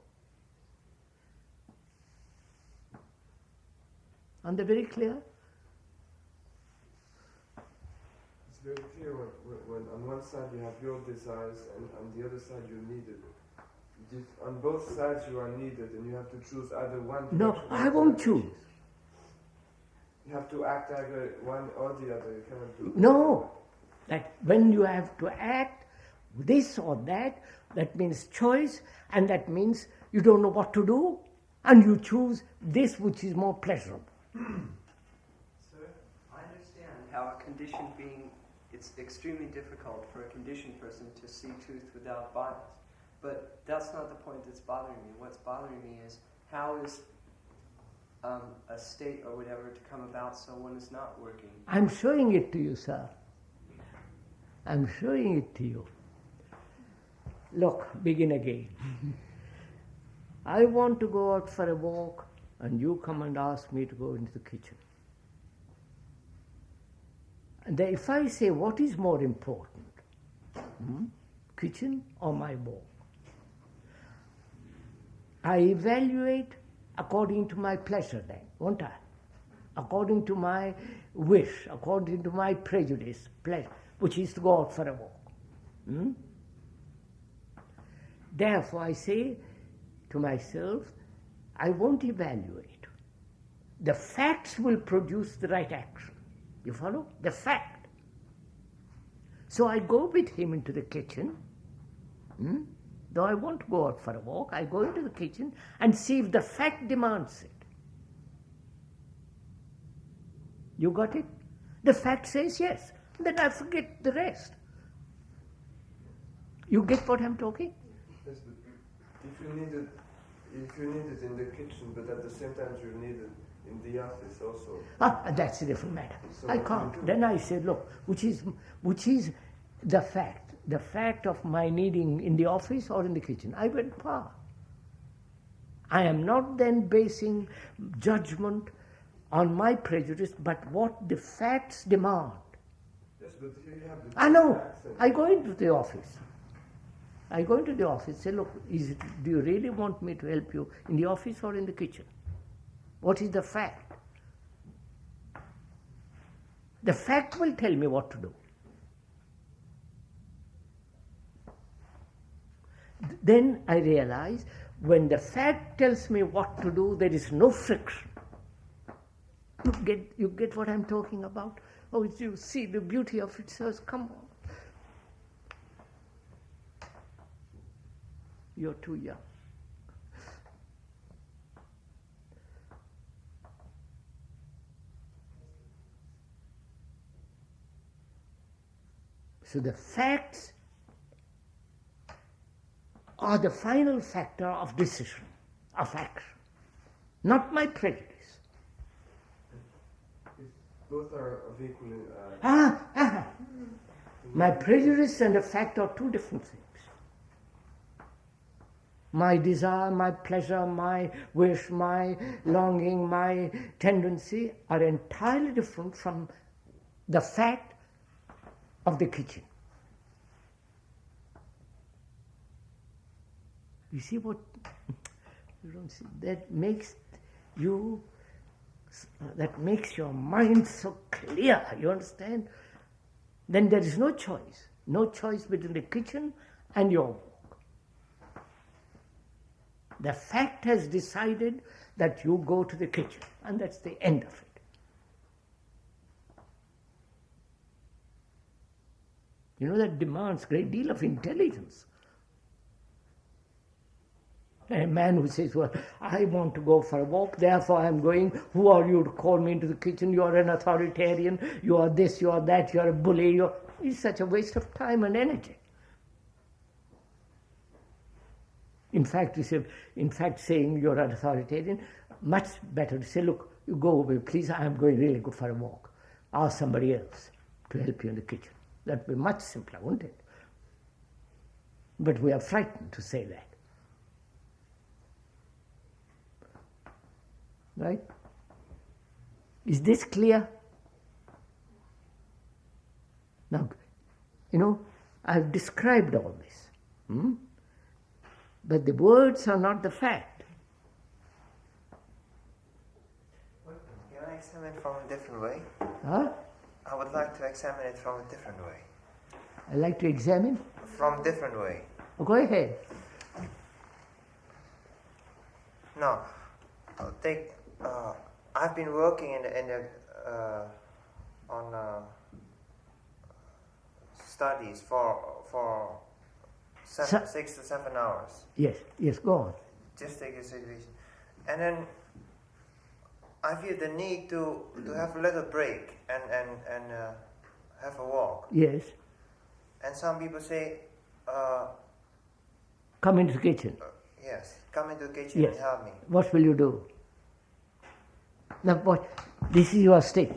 Aren't they very clear? It's very clear when on one side you have your desires and on the other side you're needed. On both sides you are needed and you have to choose either one. No, I won't choose. You have to act either one or the other. You cannot do. No. That when you have to act this or that means choice, and that means you don't know what to do, and you choose this which is more pleasurable. Sir, I understand how a conditioned being, it's extremely difficult for a conditioned person to see truth without bias. But that's not the point that's bothering me. What's bothering me is how is a state or whatever to come about so one is not working. I'm showing it to you, sir. I'm showing it to you. Look, begin again. I want to go out for a walk and you come and ask me to go into the kitchen. And if I say what is more important, kitchen or my walk, I evaluate according to my pleasure then, won't I? According to my wish, according to my prejudice, pleasure, which is to go out for a walk. Therefore, I say to myself, I won't evaluate. The facts will produce the right action. You follow? The fact. So I go with him into the kitchen. Though I want to go out for a walk, I go into the kitchen and see if the fact demands it. You got it? The fact says yes. Then I forget the rest. You get what I'm talking? Yes, but if you need it in the kitchen, but at the same time you need it in the office also. That's a different matter. So I can't. Then I said, look, which is the fact? The fact of my needing in the office or in the kitchen? I went far. I am not then basing judgment on my prejudice, but what the facts demand. Yes, but here you have the I know. I go into the office. Say, look, do you really want me to help you in the office or in the kitchen? What is the fact? The fact will tell me what to do. Then I realize when the fact tells me what to do, there is no friction. You get what I'm talking about? Oh, you see the beauty of it, sirs, come on. You're too young. So the facts are the final factor of decision, of action, not my prejudice. If both are of equal. My prejudice and a fact are two different things. My desire, my pleasure, my wish, my longing, my tendency are entirely different from the fact of the kitchen. You see what? You don't see. That makes you. That makes your mind so clear. You understand? Then there is no choice. No choice between the kitchen and your walk. The fact has decided that you go to the kitchen, and that's the end of it. You know, that demands a great deal of intelligence. A man who says, well, I want to go for a walk, therefore I am going. Who are you to call me into the kitchen? You are an authoritarian, you are this, you are that, you are a bully. It's such a waste of time and energy. In fact, saying you're an authoritarian, much better to say, look, you go away, please, I am going really go for a walk. Ask somebody else to help you in the kitchen. That would be much simpler, wouldn't it? But we are frightened to say that. Right? Is this clear? Now, you know, I've described all this. But the words are not the fact. Can I examine it from a different way? Huh? I would like to examine it from a different way. I like to examine? From a different way. Oh, go ahead. No. I've been working on studies for 6 to 7 hours. Yes, go on. Just take a situation. And then I feel the need to have a little break and have a walk. Yes. And some people say, come into the kitchen. Yes, come into the kitchen and help me. What will you do? Now, this is your state.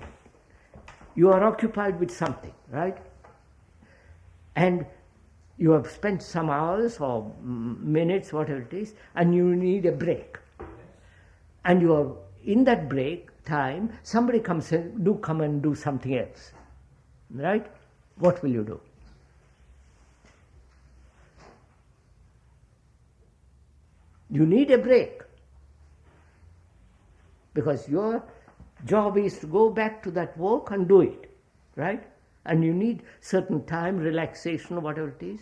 You are occupied with something, right? And you have spent some hours or minutes, whatever it is, and you need a break. And you are in that break time, somebody comes in, come and do something else. Right? What will you do? You need a break. Because your job is to go back to that work and do it. Right? And you need certain time, relaxation, whatever it is.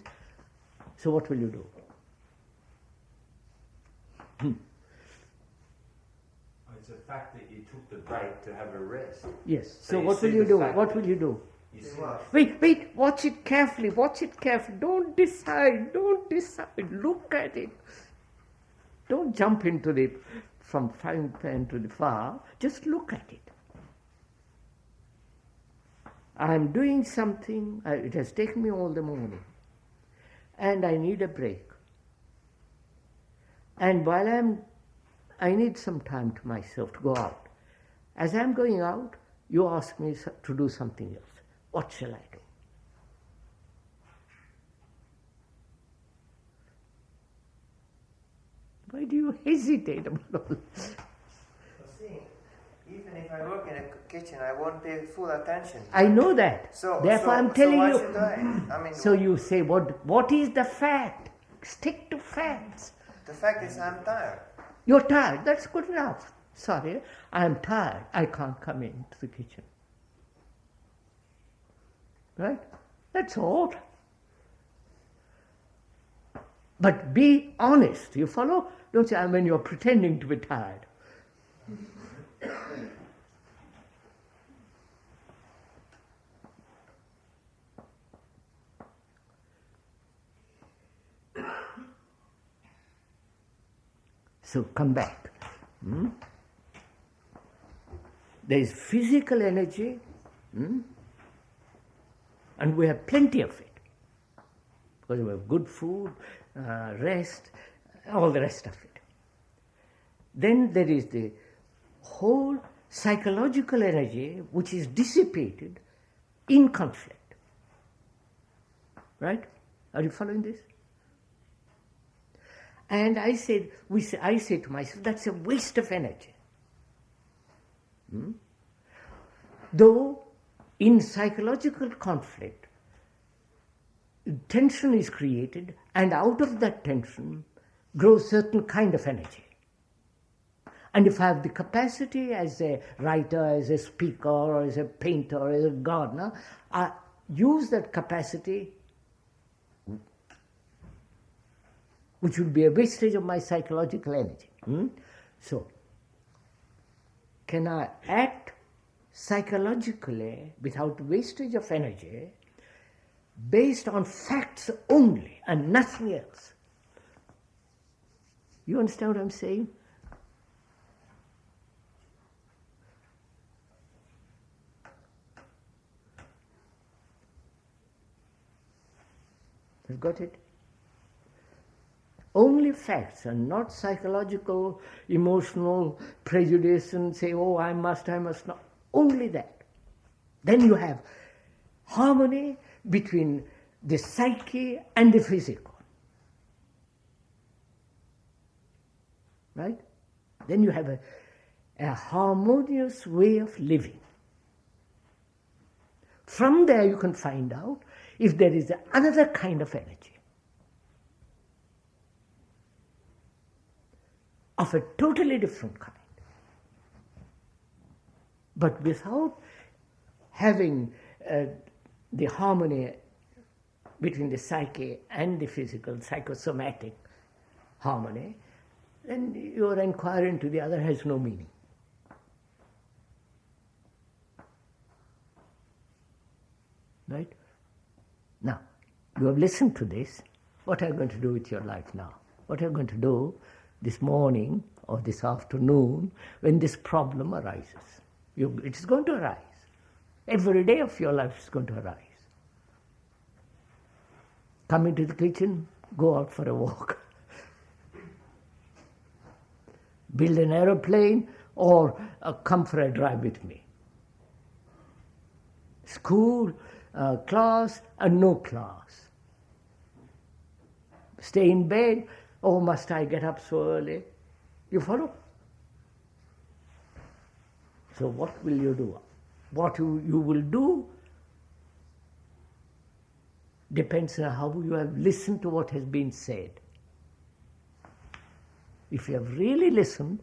So what will you do? It's a fact that you took the break to have a rest. Yes. So what will you do? What will you do? Wait, watch it carefully, Don't decide. Look at it. Don't jump into from frying pan to the fire. Just look at it. I am doing something, it has taken me all the morning, and I need a break. And while I need some time to myself to go out. As I'm going out, you ask me to do something else. What shall I do? Why do you hesitate about all this? Even if I work in a kitchen, I won't pay full attention. I know that. Therefore, I'm telling why you. Should I? So you say, what is the fact? Stick to facts. The fact is, I'm tired. You're tired. That's good enough. Sorry, I'm tired. I can't come into the kitchen. Right? That's all. But be honest. You follow? Don't say, when you're pretending to be tired. So come back. There is physical energy, and we have plenty of it. Because we have good food, rest, all the rest of it. Then there is the whole psychological energy which is dissipated in conflict. Right? Are you following this? And I say to myself, that's a waste of energy. Though in psychological conflict, tension is created, and out of that tension grows certain kind of energy. And if I have the capacity as a writer, as a speaker, or as a painter, or as a gardener, I use that capacity, which would be a wastage of my psychological energy. So, can I act psychologically without wastage of energy based on facts only and nothing else? You understand what I'm saying? You've got it? Only facts and not psychological, emotional prejudice and say, oh, I must not. Only that. Then you have harmony between the psyche and the physical. Right? Then you have a harmonious way of living. From there you can find out if there is another kind of energy, of a totally different kind. But without having the harmony between the psyche and the physical, psychosomatic harmony, then your inquiry into the other has no meaning. Right? Now, you have listened to this. What are you going to do with your life now? What are you going to do this morning or this afternoon when this problem arises? It is going to arise. Every day of your life is going to arise. Come into the kitchen, go out for a walk. Build an aeroplane or come for a drive with me. School, class, and no class. Stay in bed, oh, must I get up so early? You follow? So what will you do? What you will do depends on how you have listened to what has been said. If you have really listened,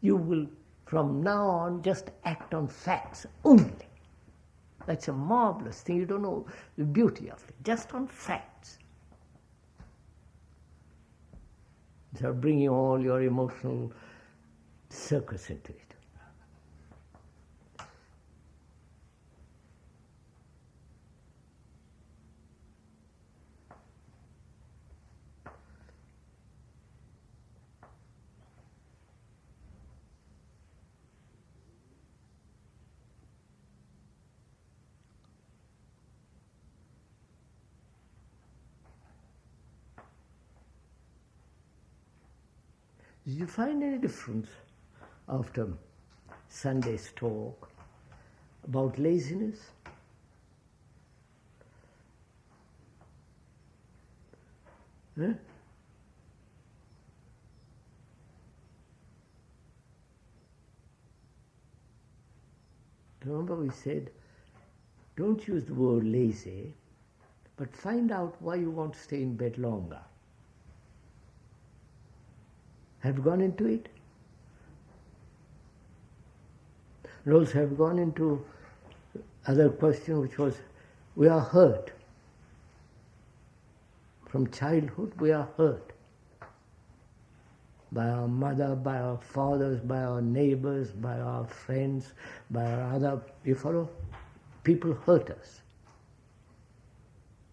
you will from now on just act on facts only. That's a marvelous thing. You don't know the beauty of it. Just on facts. Instead of bringing all your emotional circus into it. Did you find any difference after Sunday's talk about laziness? Huh? Remember we said, don't use the word lazy, but find out why you want to stay in bed longer. Have you gone into it? And also have gone into other question which was, we are hurt. From childhood we are hurt. By our mother, by our fathers, by our neighbors, by our friends, by our other, you follow? People hurt us.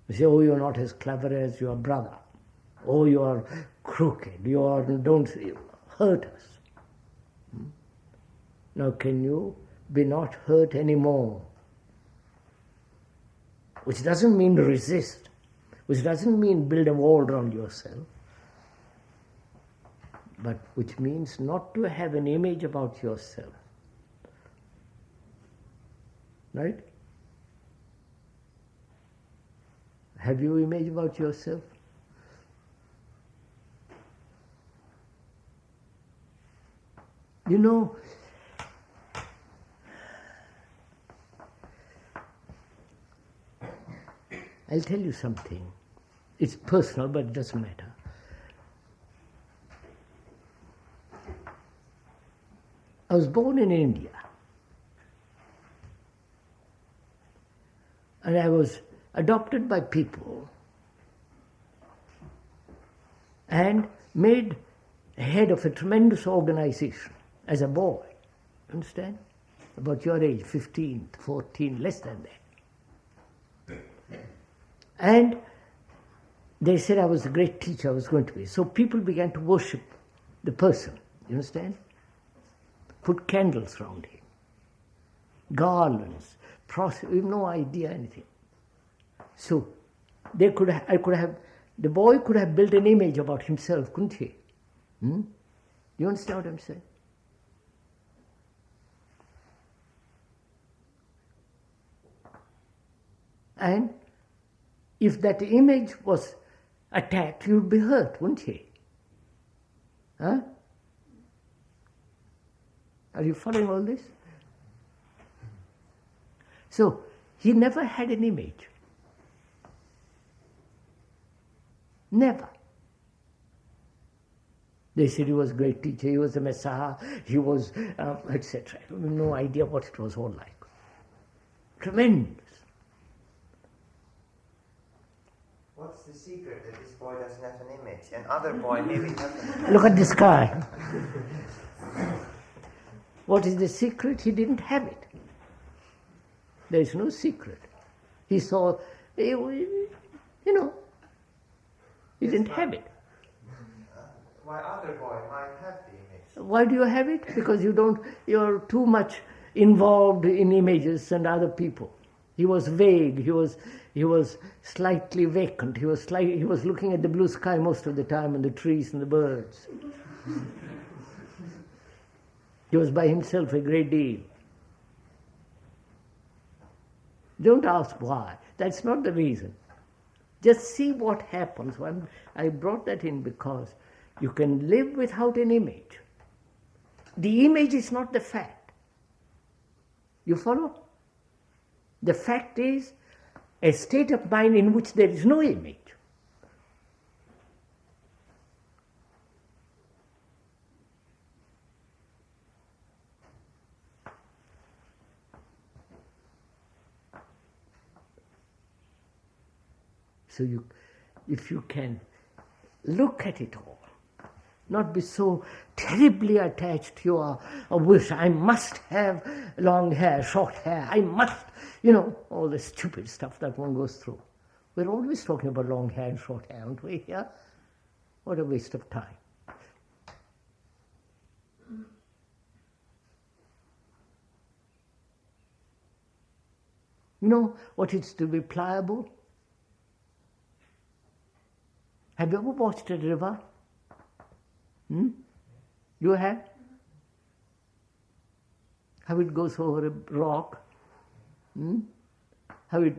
You say, oh, you're not as clever as your brother. Oh, you are crooked, don't hurt us. Now can you be not hurt anymore? Which doesn't mean resist, which doesn't mean build a wall around yourself, but which means not to have an image about yourself right? Have you image about yourself? You know, I'll tell you something. It's personal, but it doesn't matter. I was born in India. And I was adopted by people and made head of a tremendous organization as a boy. Understand? About your age, 15, 14, less than that. And they said I was a great teacher, I was going to be. So people began to worship the person. You understand? Put candles around him, garlands, we have no idea anything. So the boy could have built an image about himself, couldn't he? You understand what I'm saying? And if that image was attacked, he would be hurt, wouldn't he? Huh? Are you following all this? So, he never had an image. Never. They said he was a great teacher, he was a Messiah, he was, etc. I have no idea what it was all like. Tremendous. What's the secret that this boy doesn't have an image? And other boy maybe doesn't. Look at this guy. What is the secret? He didn't have it. There is no secret. He saw, you know, he didn't have it. Why other boy might have the image? Why do you have it? Because you're too much involved in images and other people. He was vague, he was slightly vacant, he was looking at the blue sky most of the time and the trees and the birds. He was by himself a great deal. Don't ask why. That's not the reason. Just see what happens. I brought that in because you can live without an image. The image is not the fact. You follow? The fact is a state of mind in which there is no image. So if you can look at it all, not be so terribly attached to your wish, I must have long hair, short hair, I must, all the stupid stuff that one goes through. We're always talking about long hair and short hair, aren't we? Yeah? What a waste of time. You know what it's to be pliable? Have you ever watched a river? You have? How it goes over a rock? How it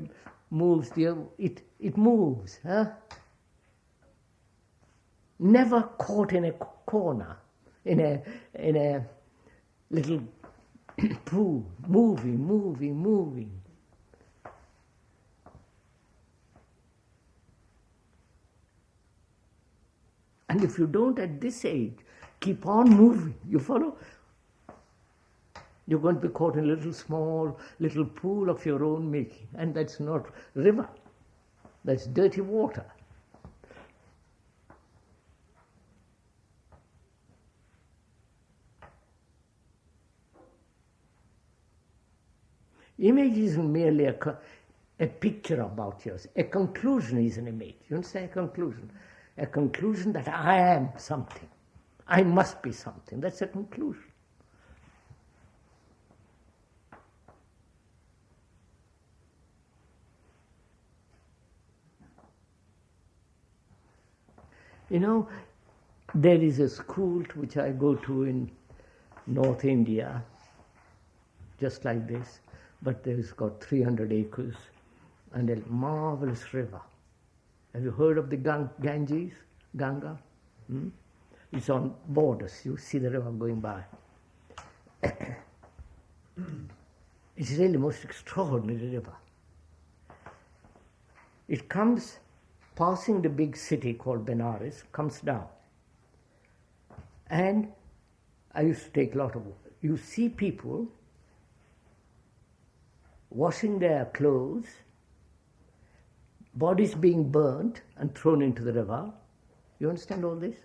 moves there? It moves, huh? Never caught in a corner, in a little pool, moving. And if you don't at this age keep on moving, you follow? You're going to be caught in a little pool of your own making. And that's not river. That's dirty water. Image isn't merely a picture about yourself. A conclusion is an image. You understand a conclusion? A conclusion that I am something. I must be something. That's a conclusion. There is a school to which I go to in North India, just like this, but there's got 300 acres and a marvelous river. Have you heard of the Ganges? Ganga? It's on borders. You see the river going by. It's really most extraordinary river. It comes passing the big city called Benares, comes down. And I used to take a lot of water. You see people washing their clothes, bodies being burnt and thrown into the river. You understand all this?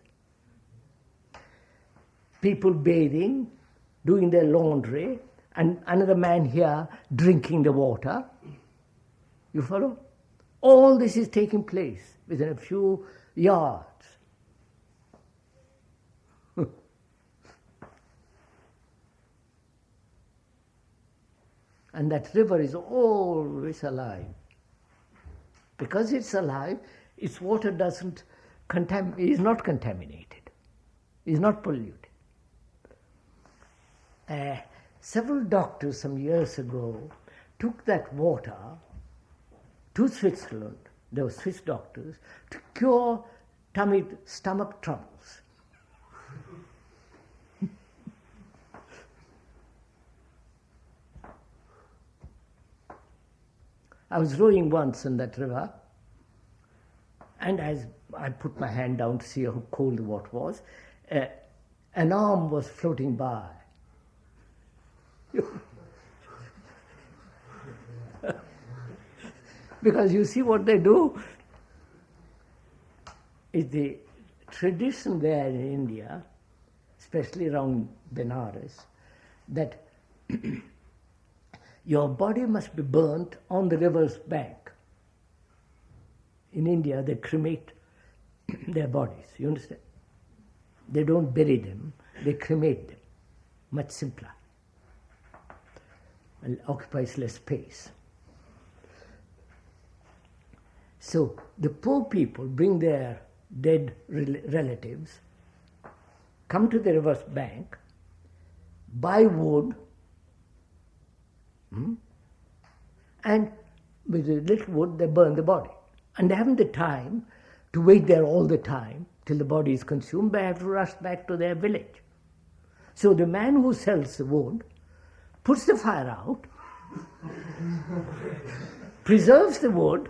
People bathing, doing their laundry, and another man here drinking the water. You follow? All this is taking place within a few yards. And that river is always alive. Because it's alive, its water is not contaminated, is not polluted. Several doctors some years ago took that water to Switzerland, they were Swiss doctors, to cure stomach troubles. I was rowing once in that river, and as I put my hand down to see how cold the water was, an arm was floating by. Because you see what they do is the tradition there in India, especially around Benares, that your body must be burnt on the river's bank. In India, they cremate their bodies, you understand? They don't bury them, they cremate them. Much simpler. And occupies less space. So the poor people bring their dead relatives, come to the river's bank, buy wood, and with a little wood they burn the body. And they haven't the time to wait there all the time till the body is consumed. They have to rush back to their village. So the man who sells the wood puts the fire out, preserves the wood,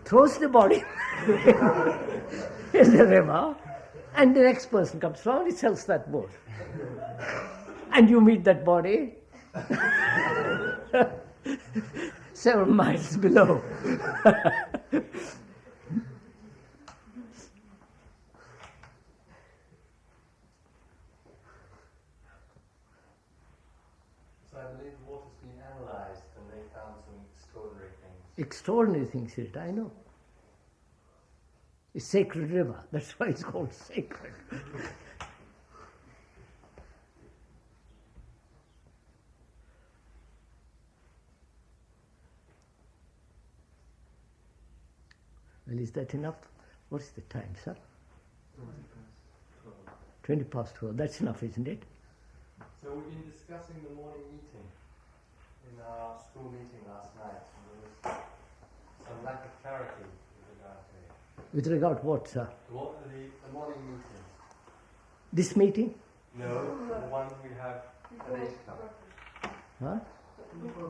throws the body in the river, and the next person comes along, he sells that wood. And you meet that body several miles below. So I believe water's been analysed and they found some extraordinary things. Extraordinary things in it, I know. It's sacred river, that's why it's called sacred. Well, is that enough? What's the time, sir? 20 past 12. That's enough, isn't it? So we've been discussing the morning meeting in our school meeting last night. And there was some lack of clarity with regard to it. With regard to what, sir? The morning meeting. This meeting? No, the one we have at 8 o'clock. Huh?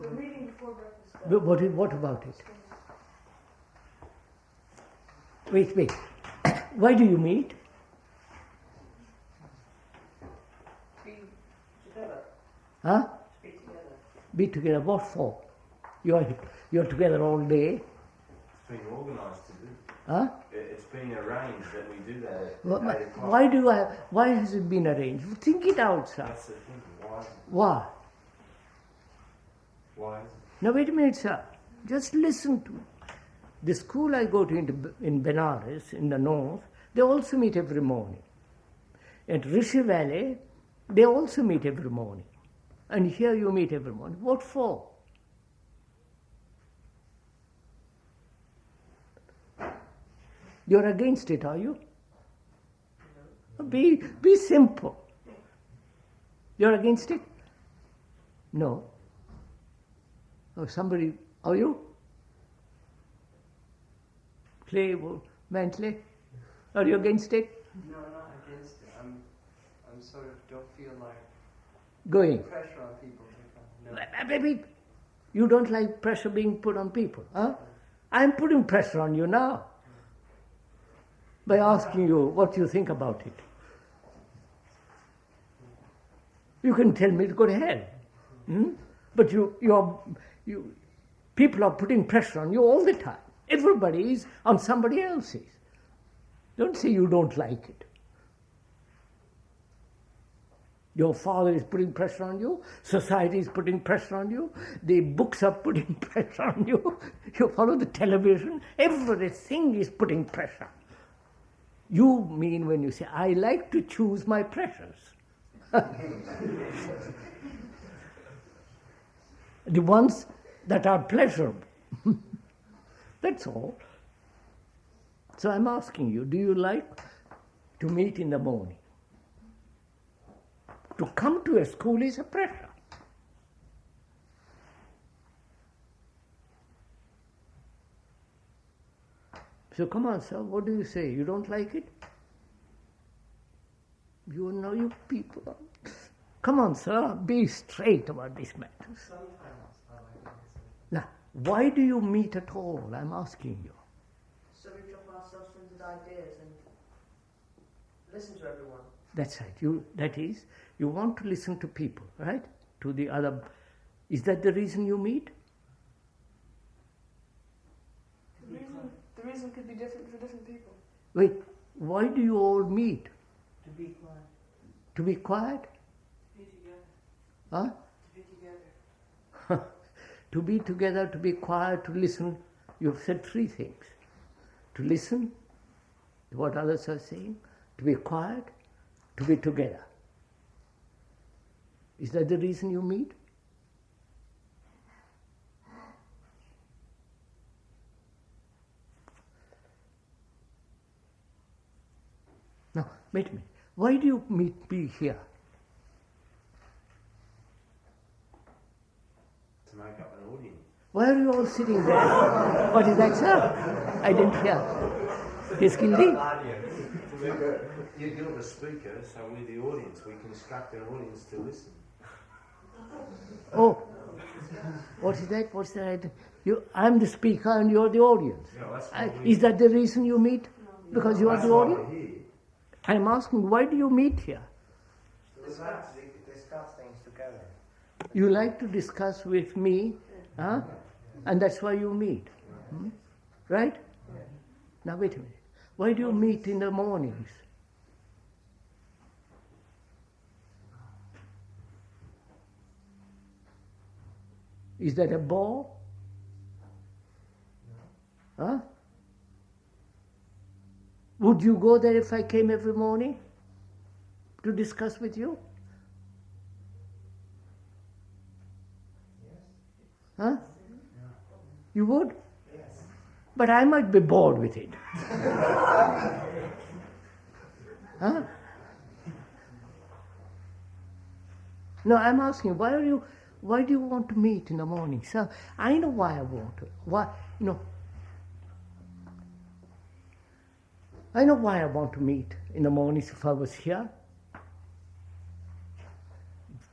The meeting before breakfast. What about it? Wait. Why do you meet? Be together. Huh? Be together. Be together. What for? You're together all day. It's been organised to do. Huh? It's been arranged that we do that at 8 o'clock. Why has it been arranged? Think it out, sir. That's the thinking. Why? Why? Now wait a minute, sir. Just listen to me. The school I go to in Benares, in the north, they also meet every morning. At Rishi Valley, they also meet every morning. And here you meet every morning. What for? You're against it, are you? Be simple. You're against it? No. Or somebody, are you? Clay, mentally? Are you against it? No, not against it. I'm sort of don't feel like Going. pressure on people to come. No. Maybe you don't like pressure being put on people, huh? I'm putting pressure on you now by asking you what you think about it. You can tell me to go to hell, but people are putting pressure on you all the time. Everybody is on somebody else's. Don't say you don't like it. Your father is putting pressure on you, society is putting pressure on you, the books are putting pressure on you, you follow the television, everything is putting pressure. You mean when you say, I like to choose my pressures. The ones that are pleasurable. That's all. So I'm asking you, do you like to meet in the morning? To come to a school is a pressure. So come on, sir, what do you say? You don't like it? You know you people. Come on, sir, be straight about these matters. Sometimes I like it. Now, why do you meet at all? I'm asking you. So we drop our self-centered ideas and listen to everyone. That's right. You want to listen to people, right? To the other. Is that the reason you meet? The reason could be different for different people. Wait, why do you all meet? To be quiet. To be quiet? To be together. Huh? To be together. To be together, to be quiet, to listen. You've said three things. To listen to what others are saying, to be quiet, to be together. Is that the reason you meet? Now, wait a minute. Why do you be here? To make up an audience. Why are you all sitting there? What is that, sir? I didn't hear. Yes, Gildi? You're the speaker, so we're the audience. We construct an audience to listen. Oh, what is that? What's that? I'm the speaker and you're the audience. Is that the reason you meet? Because you are the audience? I'm asking, why do you meet here? Discuss things together. You like to discuss with me, huh? And that's why you meet. Right? Now wait a minute. Why do you meet in the mornings? Is that a bore? Huh? Would you go there if I came every morning to discuss with you? Huh? You would? Yes. But I might be bored with it. Huh? No, I'm asking, why do you want to meet in the morning? So I know why I want to. I know why I want to meet in the mornings if I was here.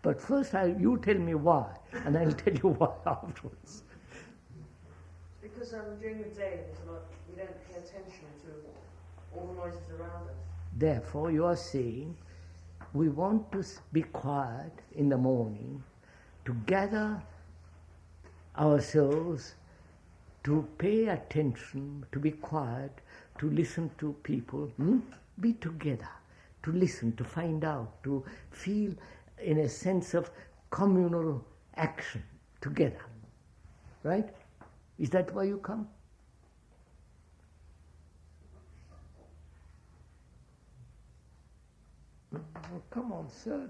But first you tell me why, and I'll tell you why afterwards. Because during the day we don't pay attention to all the noises around us. Therefore, you are saying we want to be quiet in the morning, to gather ourselves, to pay attention, to be quiet, to listen to people, be together, to listen, to find out, to feel in a sense of communal action together. Right? Is that why you come? Oh, come on, sir.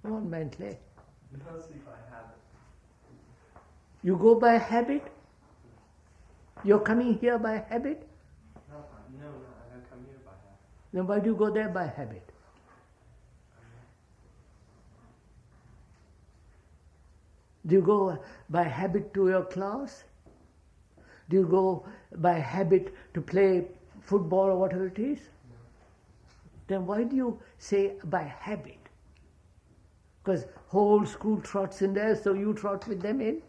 Come on, Mantley. Mostly by habit. You go by habit? You're coming here by habit? No, I don't come here by habit. Then why do you go there by habit? Do you go by habit to your class? Do you go by habit to play football or whatever it is? Then why do you say by habit? Because whole school trots in there, so you trot with them in?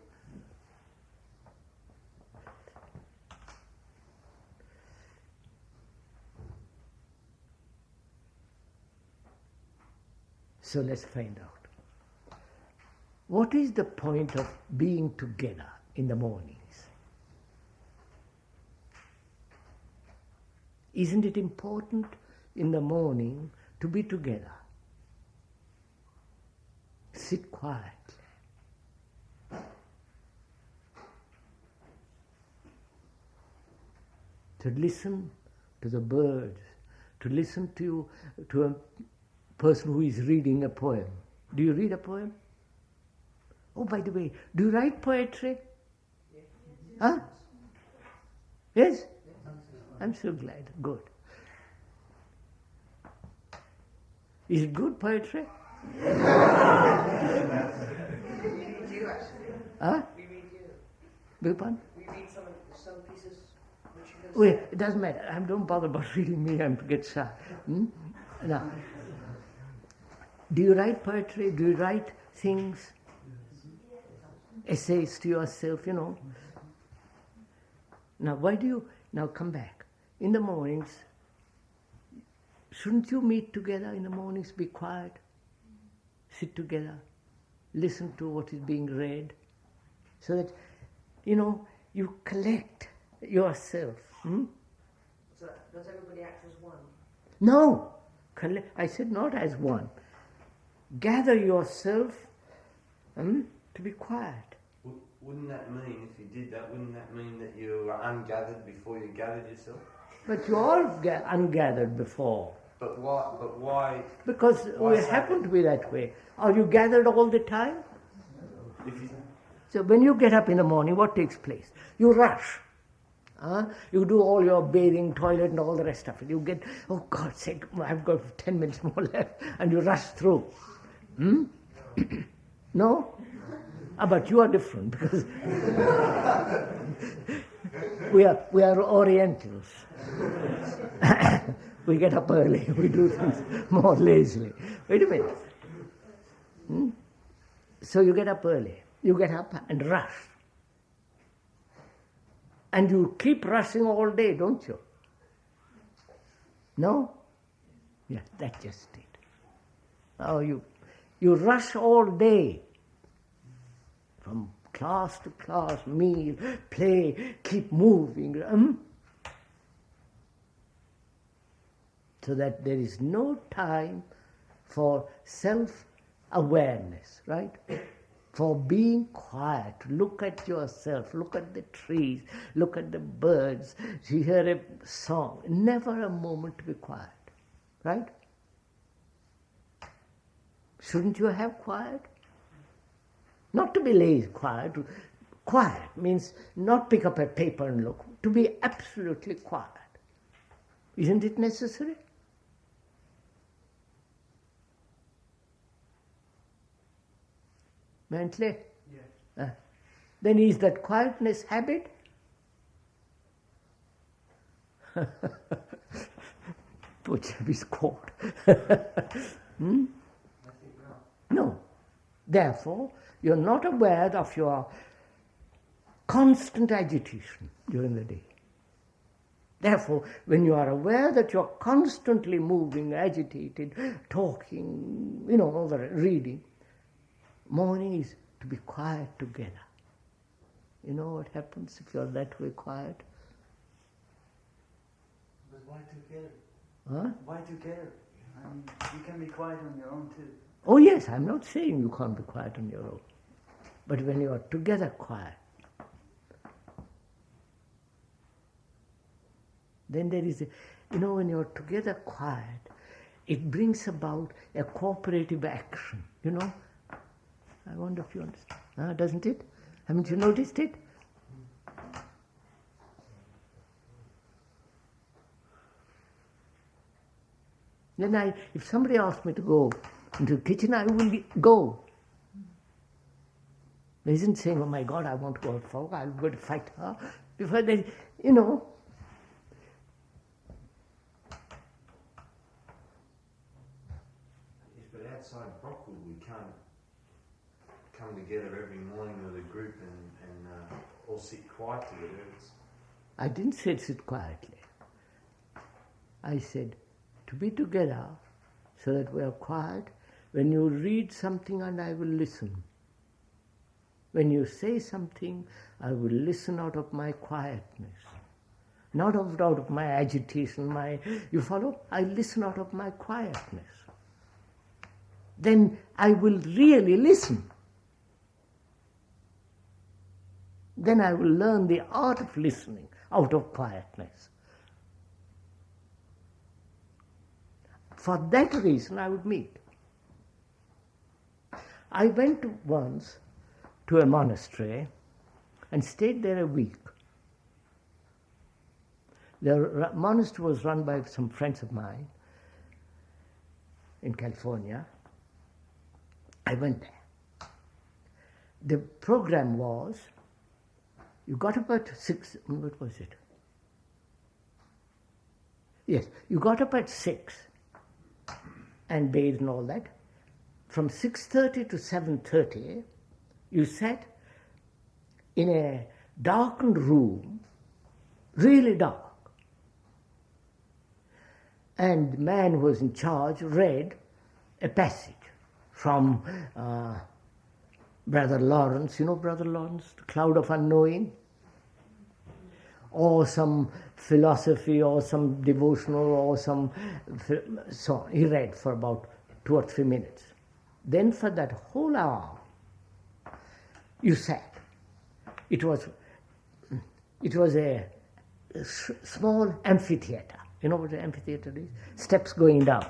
So let's find out. What is the point of being together in the mornings? Isn't it important in the morning to be together? Sit quietly. To listen to the birds, to listen to a person who is reading a poem. Do you read a poem? Oh, by the way, do you write poetry? Yes. Huh? Yes? I'm so glad. Good. Is it good poetry? We read you, actually. Huh? We read you. Beg pardon? We read some pieces which you have Wait, said. it doesn't matter. Don't bother about reading me. I'm to get shy. Now, do you write poetry? Do you write things? Essays to yourself, you know. Now, why do you... Now, come back. In the mornings, shouldn't you meet together in the mornings, be quiet, sit together, listen to what is being read, so that, you know, you collect yourself. So does everybody act as one? No! I said not as one. Gather yourself to be quiet. Wouldn't that mean, if you did that, wouldn't that mean that you were ungathered before you gathered yourself? But you all ungathered before. But why? Because we happen to be that way. Are you gathered all the time? So when you get up in the morning, what takes place? You rush. You do all your bathing, toilet and all the rest of it. You get, oh God's sake, I've got 10 minutes more left, and you rush through. No? But you are different, because we are Orientals. We get up early, we do things more lazily. Wait a minute. So you get up early, you get up and rush. And you keep rushing all day, don't you? No? Yeah, that's just it. Oh, you rush all day. From class to class, meal, play, keep moving. So that there is no time for self-awareness, right? For being quiet, look at yourself, look at the trees, look at the birds, you hear a song. Never a moment to be quiet, right? Shouldn't you have quiet? Not to be lazy, quiet. Quiet means not pick up a paper and look, to be absolutely quiet. Isn't it necessary? Mentally? Yes. Then is that quietness habit? Which is caught. No. Therefore, you're not aware of your constant agitation during the day. Therefore, when you are aware that you're constantly moving, agitated, talking, all the reading, morning is to be quiet together. You know what happens if you're that way quiet? But why together? Huh? Why together? I mean, you can be quiet on your own too. Oh yes, I'm not saying you can't be quiet on your own. But when you are together quiet, then there is when you're together quiet, it brings about a cooperative action, I wonder if you understand. Doesn't it? Haven't you noticed it? Then if somebody asks me to go into the kitchen, I will go. He isn't saying, oh my God, I want to go out for a walk, I'll go to fight her. Before they, you know. Yes, but outside Brockwood we can't come together every morning with a group and all sit quiet together. I didn't say sit quietly. I said to be together so that we are quiet. When you read something and I will listen. When you say something, I will listen out of my quietness. Not out of my agitation, you follow? I listen out of my quietness. Then I will really listen. Then I will learn the art of listening out of quietness. For that reason I would meet. I went once to a monastery and stayed there a week. The monastery was run by some friends of mine in California. I went there. The program was, you got up at 6, what was it? Yes, you got up at 6 and bathed and all that. From 6:30 to 7:30, you sat in a darkened room, really dark. And the man who was in charge read a passage from Brother Lawrence, you know Brother Lawrence, The Cloud of Unknowing? Or some philosophy or some devotional or some... So he read for about 2 or 3 minutes. Then for that whole hour, you sat. It was a small amphitheater. You know what an amphitheater is? Steps going down.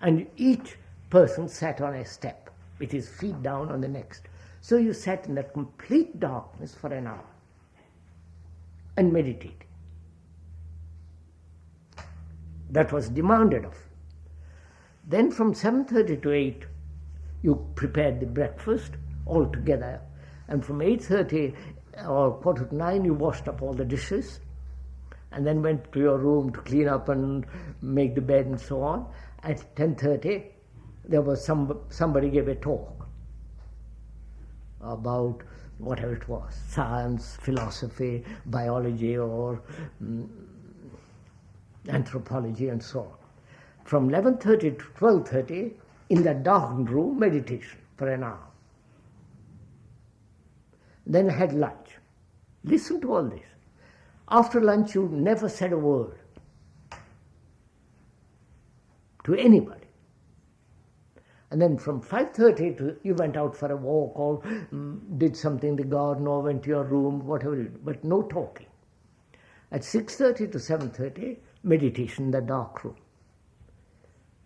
And each person sat on a step with his feet down on the next. So you sat in that complete darkness for an hour and meditated. That was demanded of you. Then from 7:30 to 8, you prepared the breakfast all together. And from 8:30 or 8:45, you washed up all the dishes and then went to your room to clean up and make the bed and so on. At 10:30, there was somebody gave a talk about whatever it was, science, philosophy, biology, or anthropology and so on. From 11:30 to 12:30, in that darkened room, meditation for an hour. Then had lunch. Listen to all this. After lunch, you never said a word to anybody. And then from 5:30 to, you went out for a walk or did something in the garden or went to your room, whatever you did, but no talking. At 6:30 to 7:30, meditation in the dark room.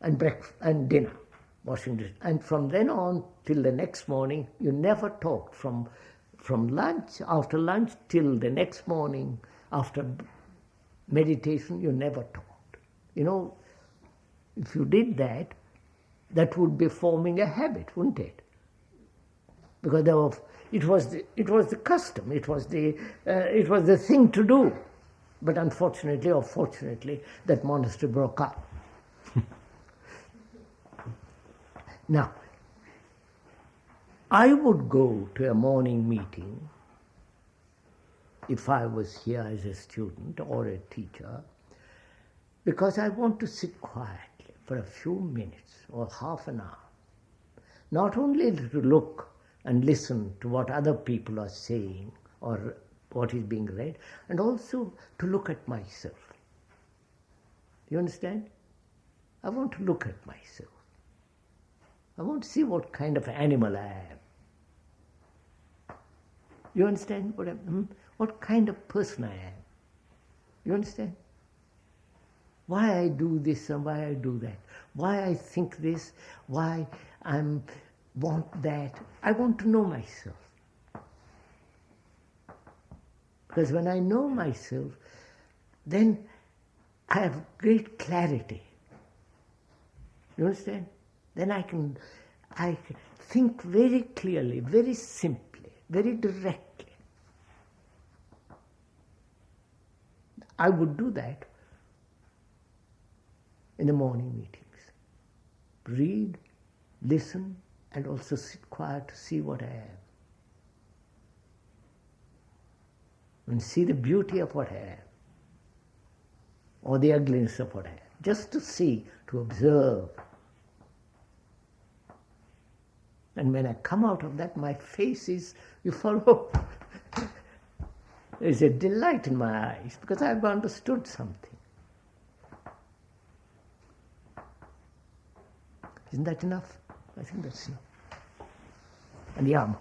And breakfast and dinner, washing dishes. And from then on till the next morning, you never talked. From lunch, after lunch, till the next morning, after meditation, you never talked. You know, if you did that, that would be forming a habit, wouldn't it? Because it was the custom, it was the thing to do. But unfortunately or fortunately, that monastery broke up. Now, I would go to a morning meeting if I was here as a student or a teacher, because I want to sit quietly for a few minutes or half an hour, not only to look and listen to what other people are saying or what is being read, and also to look at myself. You understand? I want to look at myself. I want to see what kind of animal I am. You understand what kind of person I am? You understand? Why I do this and why I do that. Why I think this, why I want that. I want to know myself. Because when I know myself, then I have great clarity. You understand? Then I can think very clearly, very simply, very directly. I would do that in the morning meetings. Read, listen, and also sit quiet to see what I am. And see the beauty of what I am, or the ugliness of what I am. Just to see, to observe. And when I come out of that, my face is, you follow, there's a delight in my eyes because I've understood something. Isn't that enough? I think that's enough. Andiamo.